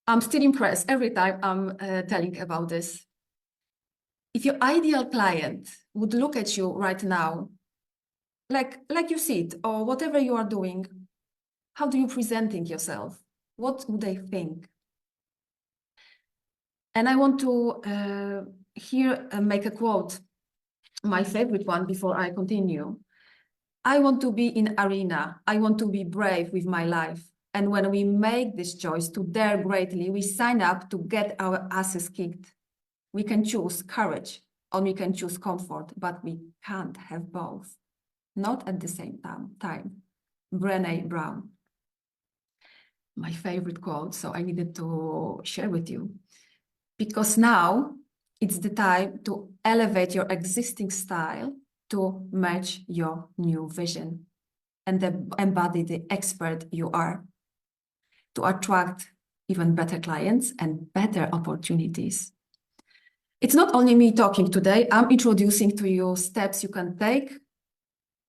I'm still impressed every time I'm telling about this. If your ideal client would look at you right now, like you see it, or whatever you are doing, how do you presenting yourself? What would they think? And I want to here make a quote, my favorite one before I continue. I want to be in arena. I want to be brave with my life. And when we make this choice to dare greatly, we sign up to get our asses kicked. We can choose courage or we can choose comfort, but we can't have both. Not at the same time. Brené Brown. My favorite quote, so I needed to share with you. Because now it's the time to elevate your existing style to match your new vision and embody the expert you are, to attract even better clients and better opportunities. It's not only me talking today, I'm introducing to you steps you can take,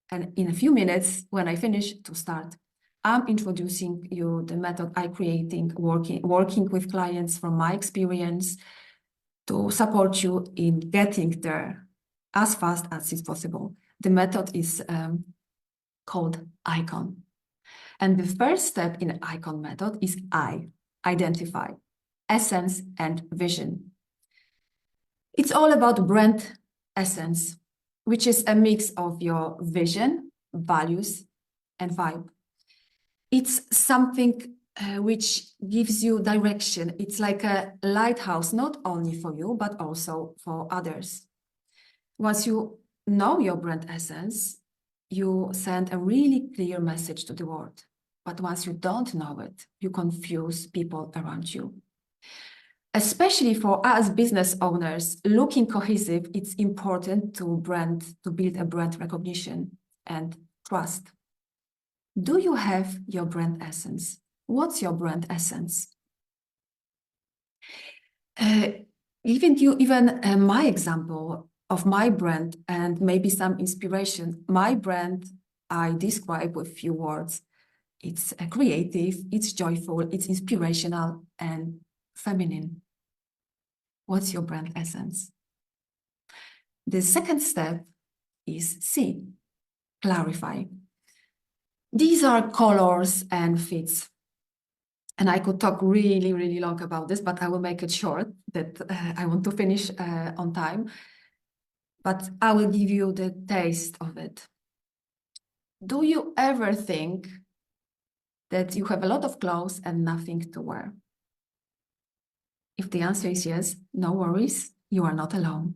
and in a few minutes, when I finish, to start. I'm introducing you the method I creating, working with clients from my experience to support you in getting there as fast as is possible. The method is called ICON. And the first step in ICON method is identify, essence, and vision. It's all about brand essence, which is a mix of your vision, values, and vibe. It's something which gives you direction. It's like a lighthouse, not only for you, but also for others. Once you know your brand essence, you send a really clear message to the world. But once you don't know it, you confuse people around you. Especially for us business owners, looking cohesive, it's important to build a brand recognition and trust. Do you have your brand essence? What's your brand essence? My example of my brand and maybe some inspiration. My brand, I describe with few words. It's creative, it's joyful, it's inspirational and feminine. What's your brand essence? The second step is C, clarify. These are colors and fits. And I could talk really, really long about this, but I will make it short, that I want to finish on time. But I will give you the taste of it. Do you ever think that you have a lot of clothes and nothing to wear? If the answer is yes, no worries, you are not alone.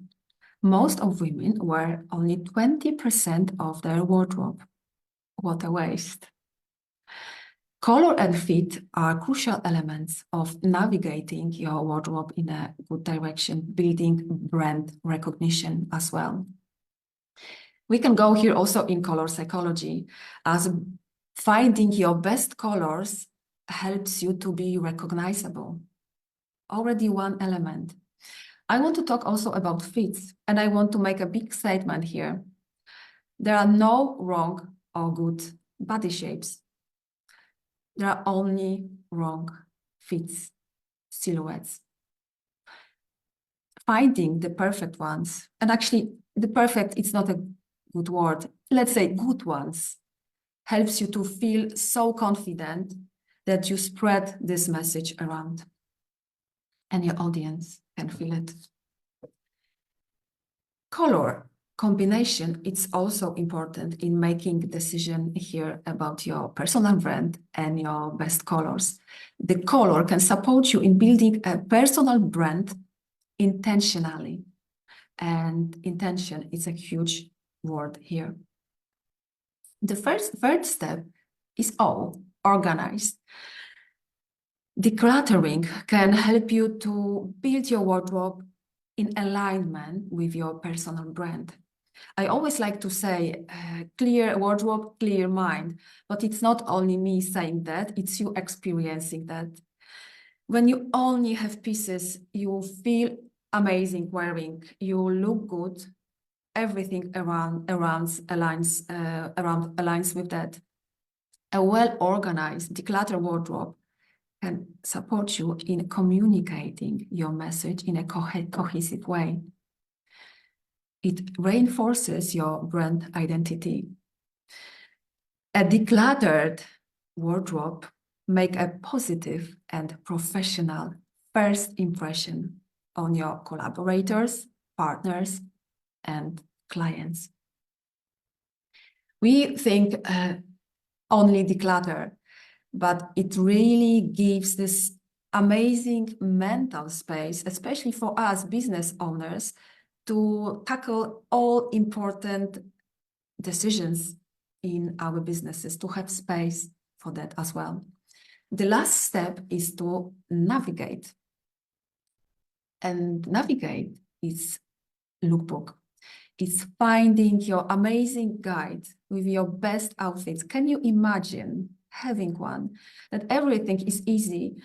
Most of women wear only 20% of their wardrobe. What a waste. Color and fit are crucial elements of navigating your wardrobe in a good direction, building brand recognition as well. We can go here also in color psychology, as finding your best colors helps you to be recognizable. Already one element. I want to talk also about fits, and I want to make a big statement here. There are no wrong or good body shapes. There are only wrong fits, silhouettes. Finding the perfect ones, and actually the perfect, it's not a good word, let's say good ones, helps you to feel so confident that you spread this message around and your audience can feel it. Color combination, it's also important in making a decision here about your personal brand and your best colors. The color can support you in building a personal brand intentionally. And intention is a huge word here. The third step is organized. Decluttering can help you to build your wardrobe in alignment with your personal brand. I always like to say, clear wardrobe, clear mind, but it's not only me saying that, it's you experiencing that. When you only have pieces, you feel amazing wearing, you look good, everything around aligns with that. A well-organized, decluttered wardrobe can support you in communicating your message in a cohesive way. It reinforces your brand identity. A decluttered wardrobe makes a positive and professional first impression on your collaborators, partners, and clients. We think only declutter, but it really gives this amazing mental space, especially for us business owners, to tackle all important decisions in our businesses, to have space for that as well. The last step is to navigate. And navigate is lookbook. It's finding your amazing guide with your best outfits. Can you imagine having one, that everything is easy?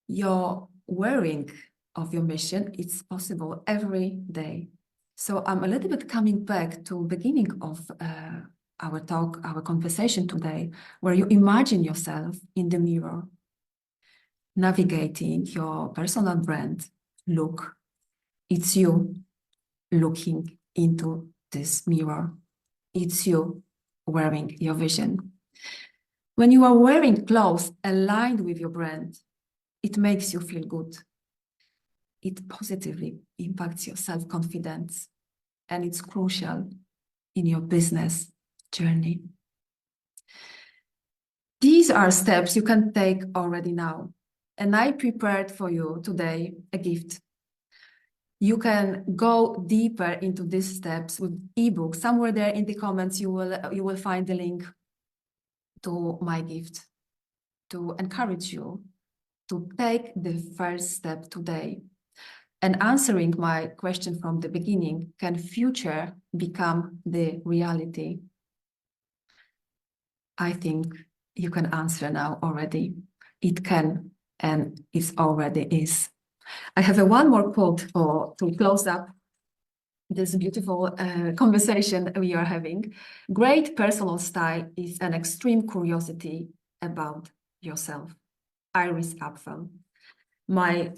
Your wearing of your mission, it's possible every day. So I'm a little bit coming back to beginning of our talk, our conversation today, where you imagine yourself in the mirror, navigating your personal brand look. It's you looking into this mirror. It's you wearing your vision. When you are wearing clothes aligned with your brand, it makes you feel good. It positively impacts your self-confidence, and it's crucial in your business journey. These are steps you can take already now, and I prepared for you today a gift. You can go deeper into these steps with ebook. Somewhere there in the comments, you will find the link to my gift to encourage you to take the first step today. And answering my question from the beginning, can future become the reality? I think you can answer now already. It can, and it already is. I have one more quote to close up this beautiful conversation we are having. Great personal style is an extreme curiosity about yourself. Iris Apfel. my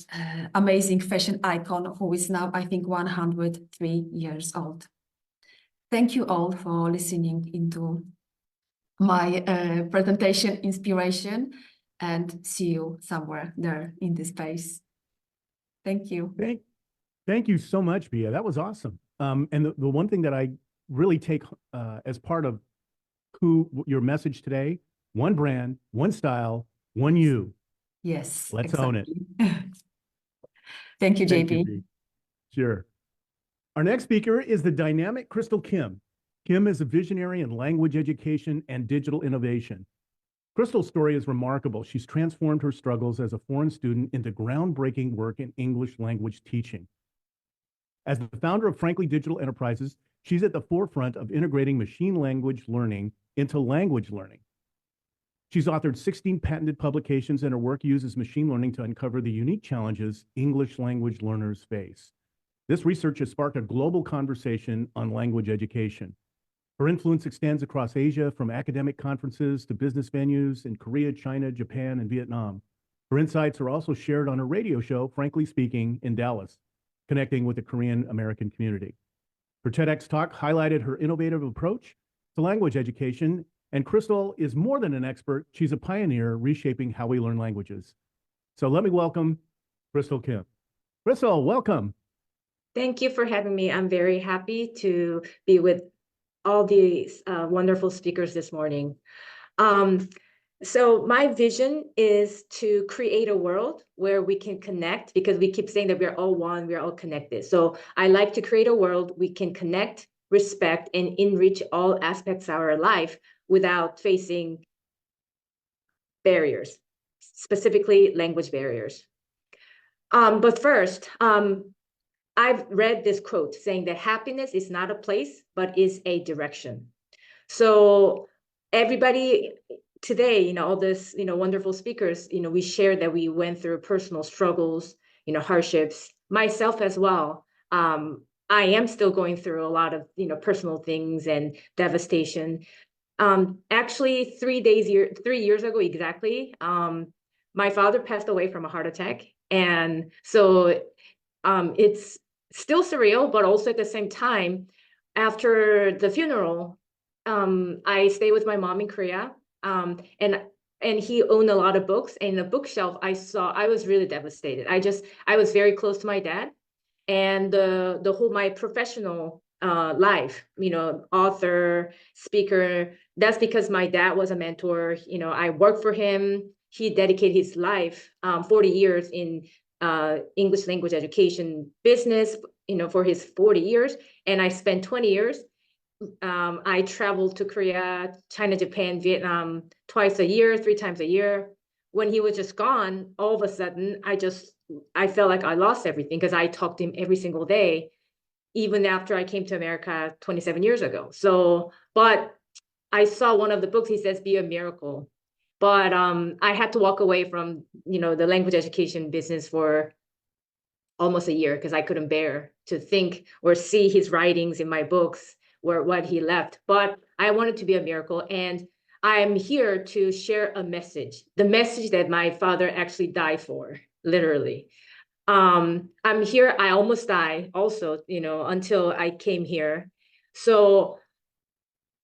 amazing fashion icon, who is now, I think, 103 years old. Thank you all for listening into my presentation inspiration, and see you somewhere there in this space. Thank you. Thank you so much, Bia. That was awesome. And the one thing that I really take as part of your message today, one brand, one style, one you. Yes, Let's own it. Thank you, Thank JP. you, sure. Our next speaker is the dynamic Crystal Kim. Kim is a visionary in language education and digital innovation. Crystal's story is remarkable. She's transformed her struggles as a foreign student into groundbreaking work in English language teaching. As the founder of Frankly Digital Enterprises, she's at the forefront of integrating machine language learning into language learning. She's authored 16 patented publications, and her work uses machine learning to uncover the unique challenges English language learners face. This research has sparked a global conversation on language education. Her influence extends across Asia, from academic conferences to business venues in Korea, China, Japan, and Vietnam. Her insights are also shared on her radio show, Frankly Speaking, in Dallas, connecting with the Korean American community. Her TEDx talk highlighted her innovative approach to language education, and Crystal is more than an expert. She's a pioneer reshaping how we learn languages. So let me welcome Crystal Kim. Crystal, welcome. Thank you for having me. I'm very happy to be with all these wonderful speakers this morning. So my vision is to create a world where we can connect, because we keep saying that we're all one, we're all connected. So I like to create a world we can connect, respect, and enrich all aspects of our life without facing barriers, specifically language barriers. But first, I've read this quote saying that happiness is not a place, but is a direction. So everybody today, all this, wonderful speakers, we shared that we went through personal struggles, hardships, myself as well. I am still going through a lot of, personal things and devastation. Actually, 3 years ago exactly, my father passed away from a heart attack. And so it's still surreal, but also at the same time, after the funeral, I stayed with my mom in Korea, and he owned a lot of books. And in the bookshelf, I was really devastated. I was very close to my dad, and the whole my professional life, author, speaker. That's because my dad was a mentor. I worked for him. He dedicated his life, 40 years in English language education business, for his 40 years. And I spent 20 years. I traveled to Korea, China, Japan, Vietnam twice a year, 3 times a year. When he was just gone, all of a sudden, I felt like I lost everything, because I talked to him every single day, even after I came to America 27 years ago. So, but I saw one of the books, he says, be a miracle. But I had to walk away from, the language education business for almost a year, because I couldn't bear to think or see his writings in my books, or what he left. But I wanted to be a miracle. And I am here to share a message, the message that my father actually died for, literally. I'm here, I almost died also, until I came here. So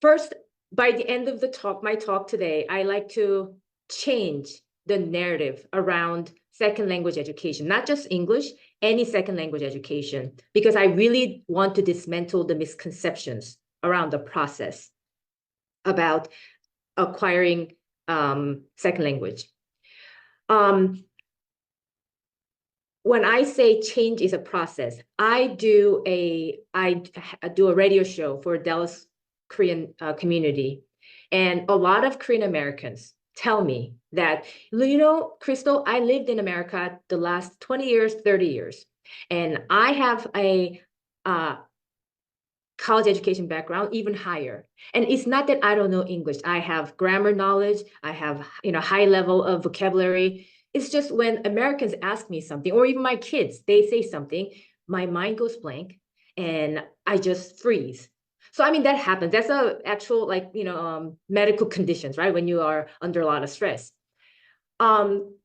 first, by the end of my talk today, I like to change the narrative around second language education, not just English, any second language education, because I really want to dismantle the misconceptions around the process about acquiring second language. When I say change is a process, I do a radio show for Dallas Korean community, and a lot of Korean Americans tell me that, Crystal, I lived in America the last 20 years, 30 years, and I have a college education background, even higher. And it's not that I don't know English. I have grammar knowledge. I have, high level of vocabulary. It's just when Americans ask me something, or even my kids, they say something, my mind goes blank and I just freeze. So, that happens. That's a actual, medical conditions, right? When you are under a lot of stress.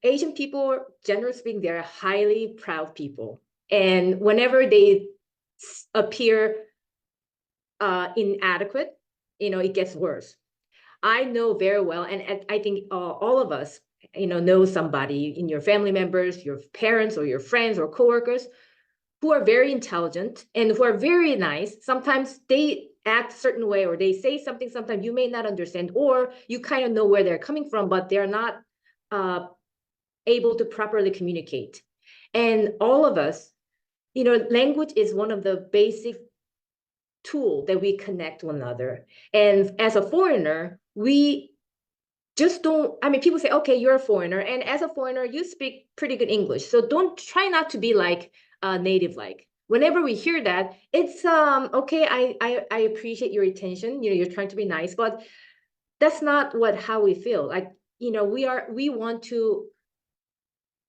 Asian people, generally speaking, they're highly proud people. And whenever they appear inadequate, it gets worse. I know very well, and I think all of us, know somebody in your family members, your parents, or your friends or coworkers who are very intelligent and who are very nice. Sometimes they act a certain way, or they say something sometimes you may not understand, or you kind of know where they're coming from, but they're not able to properly communicate. And all of us, language is one of the basic tool that we connect one another. And as a foreigner, we just don't, people say, okay, you're a foreigner. And as a foreigner, you speak pretty good English. So don't try not to be like native like. Whenever we hear that, it's okay, I appreciate your attention. You're trying to be nice, but that's not how we feel. Like, we want to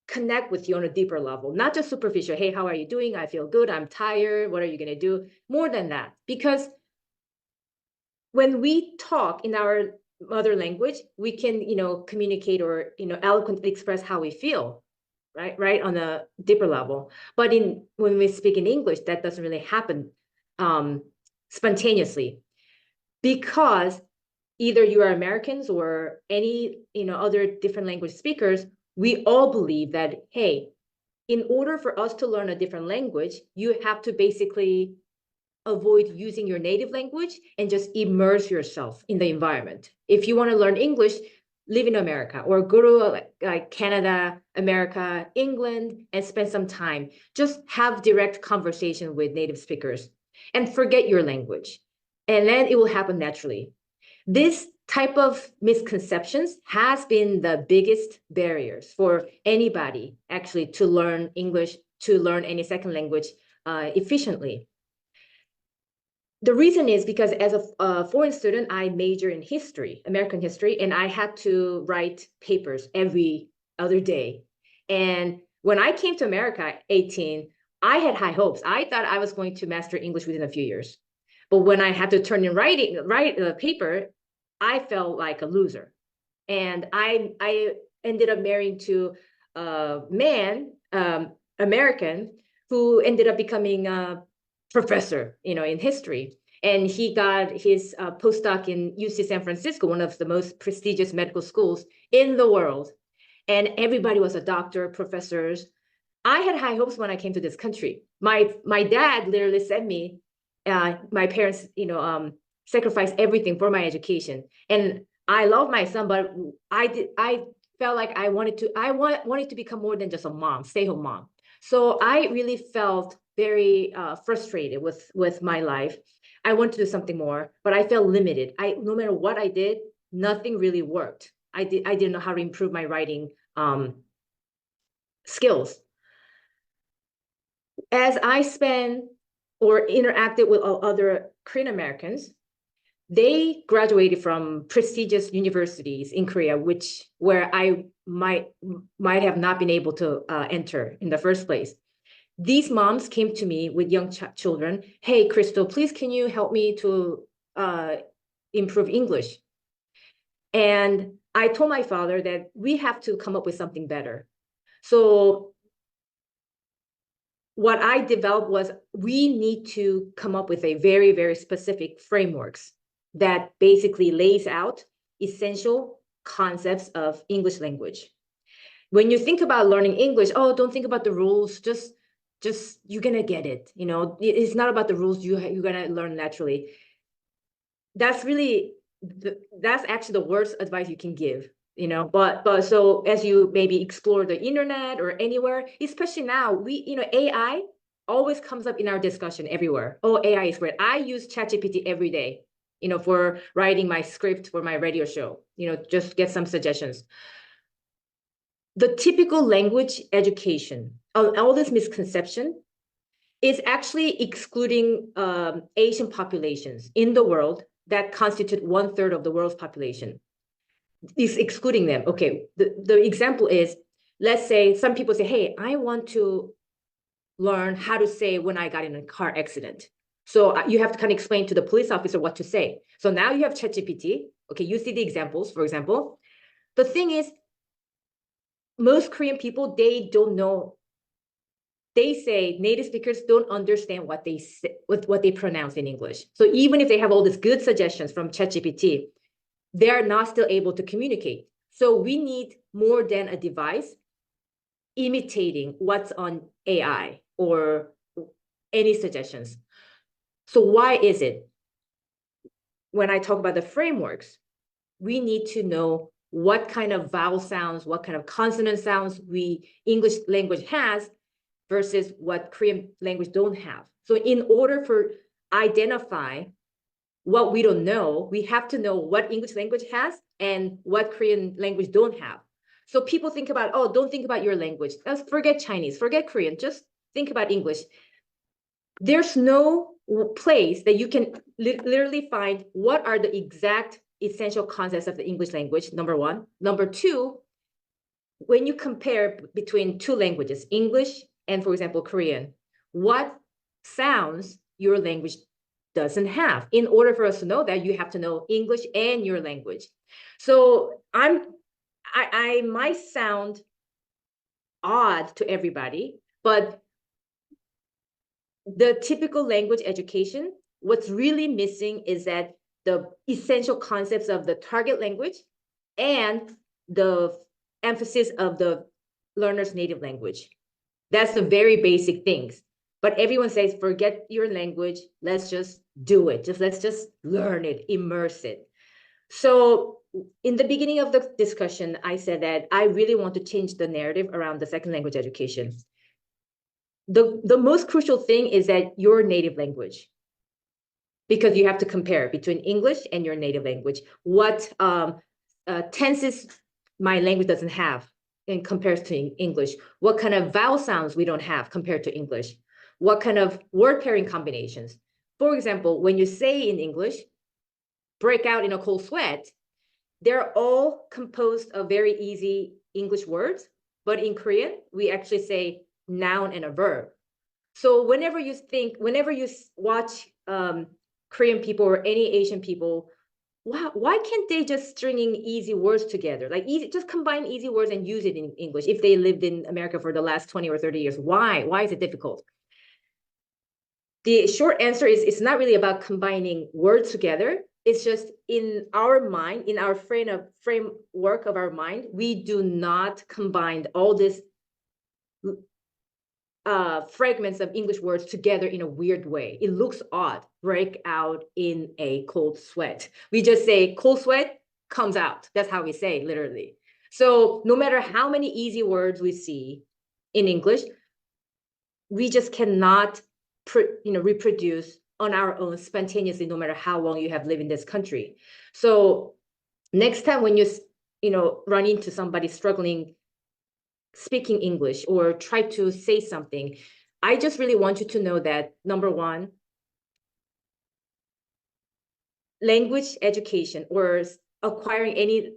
connect with you on a deeper level, not just superficial. Hey, how are you doing? I feel good. I'm tired. What are you going to do? More than that, because when we talk in our mother language, we can, communicate or, eloquently express how we feel, right, on a deeper level. But when we speak in English, that doesn't really happen spontaneously, because either you are Americans or any, other different language speakers, we all believe that, hey, in order for us to learn a different language, you have to basically avoid using your native language and just immerse yourself in the environment. If you want to learn English, live in America or go to like Canada, America, England, and spend some time. Just have direct conversation with native speakers and forget your language. And then it will happen naturally. This type of misconceptions has been the biggest barriers for anybody actually to learn English, to learn any second language efficiently. The reason is because as a foreign student, I major in history, American history, and I had to write papers every other day. And when I came to America at 18, I had high hopes. I thought I was going to master English within a few years. But when I had to turn in write a paper, I felt like a loser. And I ended up marrying to a man, American, who ended up becoming a professor, in history. And he got his postdoc in UC San Francisco, one of the most prestigious medical schools in the world. And everybody was a doctor, professors. I had high hopes when I came to this country. My dad literally sent me, my parents, sacrificed everything for my education. And I love my son, but I felt like I wanted to become more than just a mom, stay-home mom. So I really felt very frustrated with my life. I wanted to do something more, but I felt limited. No matter what I did, nothing really worked. I didn't know how to improve my writing skills. As I spent or interacted with other Korean Americans, they graduated from prestigious universities in Korea, where I might have not been able to enter in the first place. These moms came to me with young children. Hey, Crystal, please, can you help me to improve English? And I told my father that we have to come up with something better. So what I developed was we need to come up with a very, very specific frameworks that basically lays out essential concepts of English language. When you think about learning English, don't think about the rules, just you're gonna get it. It's not about the rules, you're gonna learn naturally. That's actually the worst advice you can give, but so as you maybe explore the internet or anywhere, especially now, AI always comes up in our discussion everywhere. AI is great. I use ChatGPT every day, for writing my script for my radio show, just get some suggestions. The typical language education, all this misconception is actually excluding Asian populations in the world that constitute 1/3 of the world's population. Is excluding them. Okay, the example is, let's say some people say, hey, I want to learn how to say when I got in a car accident. So you have to kind of explain to the police officer what to say. So now you have ChatGPT. Okay, you see the examples, for example. The thing is, most Korean people, they don't know. They say native speakers don't understand what they say, what they pronounce in English. So even if they have all these good suggestions from ChatGPT, they're not still able to communicate. So we need more than a device imitating what's on AI or any suggestions. So why is it? When I talk about the frameworks, we need to know what kind of vowel sounds, what kind of consonant sounds English language has versus what Korean language don't have. So in order for identify what we don't know, we have to know what English language has and what Korean language don't have. So people think about, oh, don't think about your language. Let's forget Chinese, forget Korean, just think about English. There's no place that you can literally find what are the exact essential concepts of the English language, number one. Number two, when you compare between two languages, English and, for example, Korean, what sounds your language doesn't have? In order for us to know that, you have to know English and your language. So I might sound odd to everybody, but the typical language education, what's really missing is that the essential concepts of the target language and the emphasis of the learner's native language. That's the very basic things. But everyone says, forget your language, let's just do it. Let's just learn it, immerse it. So in the beginning of the discussion, I said that I really want to change the narrative around the second language education. The most crucial thing is that your native language, because you have to compare between English and your native language. What tenses my language doesn't have in comparison to English? What kind of vowel sounds we don't have compared to English? What kind of word pairing combinations? For example, when you say in English, break out in a cold sweat, they're all composed of very easy English words, but in Korean, we actually say noun and a verb. So whenever you watch Korean people or any Asian people, wow, why can't they just stringing easy words together? Like just combine easy words and use it in English if they lived in America for the last 20 or 30 years. Why? Why is it difficult? The short answer is it's not really about combining words together. It's just in our mind, in our framework of our mind, we do not combine all this fragments of English words together in a weird way. It looks odd. Break out in a cold sweat. We just say cold sweat comes out. That's how we say, literally. So no matter how many easy words we see in English, we just cannot reproduce on our own spontaneously, no matter how long you have lived in this country. So next time when you run into somebody struggling speaking English or try to say something, I just really want you to know that, number one, language education or acquiring any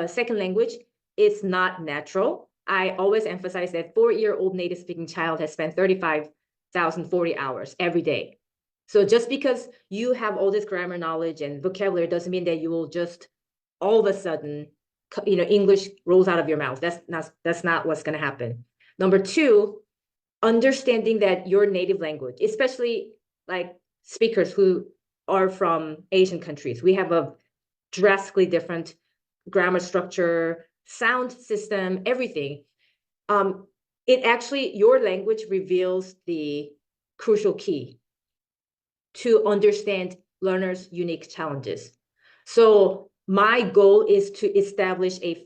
second language is not natural. I always emphasize that 4-year-old native speaking child has spent 35,040 hours every day. So just because you have all this grammar knowledge and vocabulary doesn't mean that you will just all of a sudden, English rolls out of your mouth. That's not what's going to happen. Number two, understanding that your native language, especially like speakers who are from Asian countries, we have a drastically different grammar structure, sound system, everything. Your language reveals the crucial key to understand learners' unique challenges. So my goal is to establish a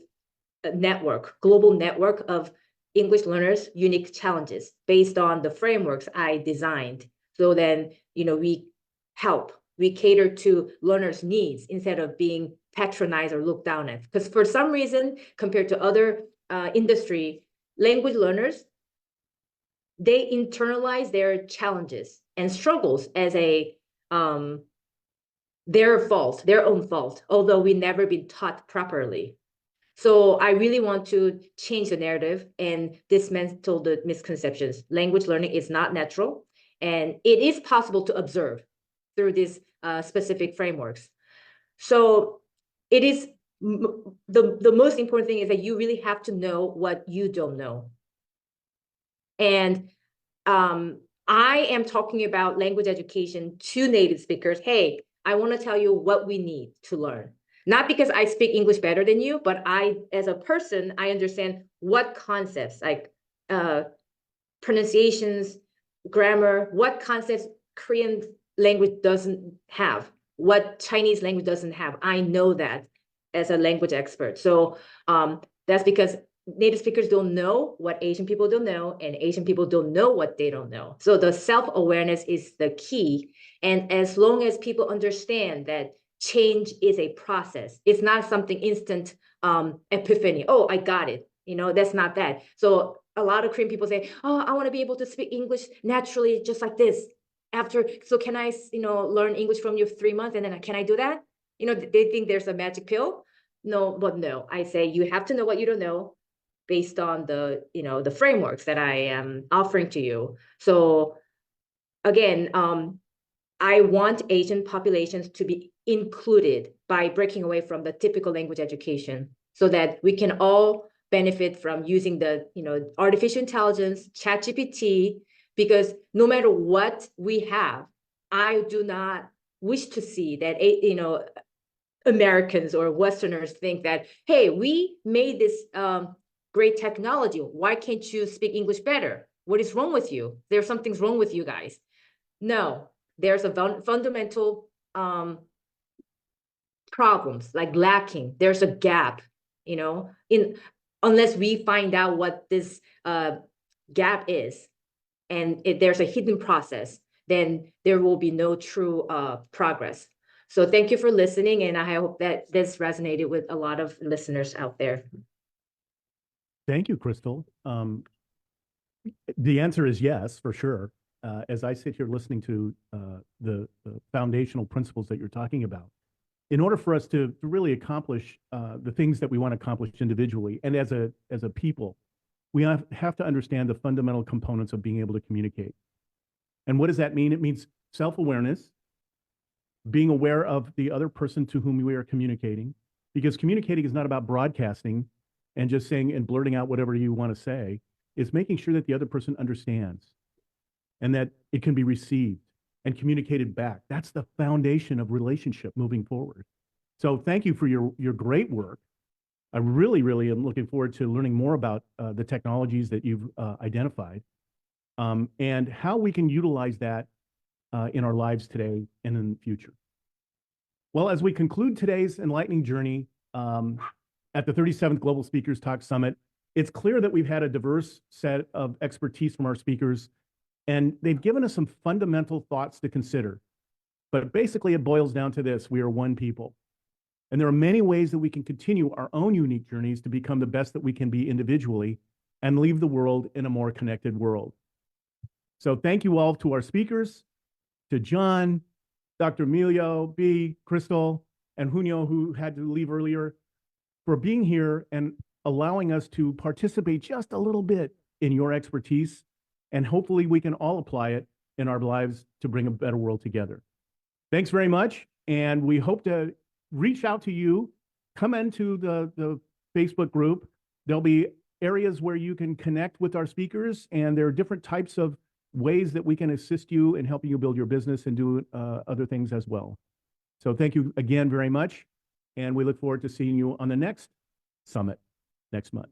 global network of English learners' unique challenges based on the frameworks I designed. So then, we cater to learners' needs instead of being patronized or looked down at. Because for some reason, compared to other industry, language learners, they internalize their challenges and struggles as their own fault, although we never been taught properly. So I really want to change the narrative and dismantle the misconceptions. Language learning is not natural, and it is possible to observe through these specific frameworks. So it is the most important thing is that you really have to know what you don't know. And I am talking about language education to native speakers. Hey, I want to tell you what we need to learn. Not because I speak English better than you, but I, as a person, I understand what concepts, like pronunciations, grammar, what concepts Korean language doesn't have, what Chinese language doesn't have. I know that as a language expert. So that's because native speakers don't know what Asian people don't know, and Asian people don't know what they don't know. So the self-awareness is the key. And as long as people understand that change is a process, it's not something instant epiphany. Oh, I got it. You know, that's not that. So a lot of Korean people say, oh, I want to be able to speak English naturally, just like this. So can I, learn English from you 3 months, and then can I do that? They think there's a magic pill. No, but no, I say you have to know what you don't know based on the frameworks that I am offering to you. So again, I want Asian populations to be included by breaking away from the typical language education so that we can all benefit from using the artificial intelligence, ChatGPT, because no matter what we have, I do not wish to see that Americans or Westerners think that, hey, we made this great technology. Why can't you speak English better? What is wrong with you? There's something's wrong with you guys. No, there's a fundamental problems like lacking. There's a gap, unless we find out what this gap is, and there's a hidden process, then there will be no true progress. So thank you for listening, and I hope that this resonated with a lot of listeners out there. Thank you, Crystal. The answer is yes, for sure. As I sit here listening to the foundational principles that you're talking about, in order for us to really accomplish the things that we want to accomplish individually and as a people, we have to understand the fundamental components of being able to communicate. And what does that mean? It means self-awareness, being aware of the other person to whom we are communicating, because communicating is not about broadcasting and just saying and blurting out whatever you want to say. It's making sure that the other person understands and that it can be received and communicated back. That's the foundation of relationship moving forward. So thank you for your great work. I really, really am looking forward to learning more about the technologies that you've identified and how we can utilize that in our lives today and in the future. Well, as we conclude today's enlightening journey at the 37th Global Speakers Talk Summit, it's clear that we've had a diverse set of expertise from our speakers, and they've given us some fundamental thoughts to consider. But basically, it boils down to this: we are one people. And there are many ways that we can continue our own unique journeys to become the best that we can be individually and leave the world in a more connected world. So thank you all to our speakers, to John, Dr. Emilio, B, Crystal, and Kunio, who had to leave earlier, for being here and allowing us to participate just a little bit in your expertise. And hopefully we can all apply it in our lives to bring a better world together. Thanks very much. And we hope to reach out to you. Come into the Facebook group. There'll be areas where you can connect with our speakers, and there are different types of ways that we can assist you in helping you build your business and do other things as well. So thank you again very much, and we look forward to seeing you on the next summit next month.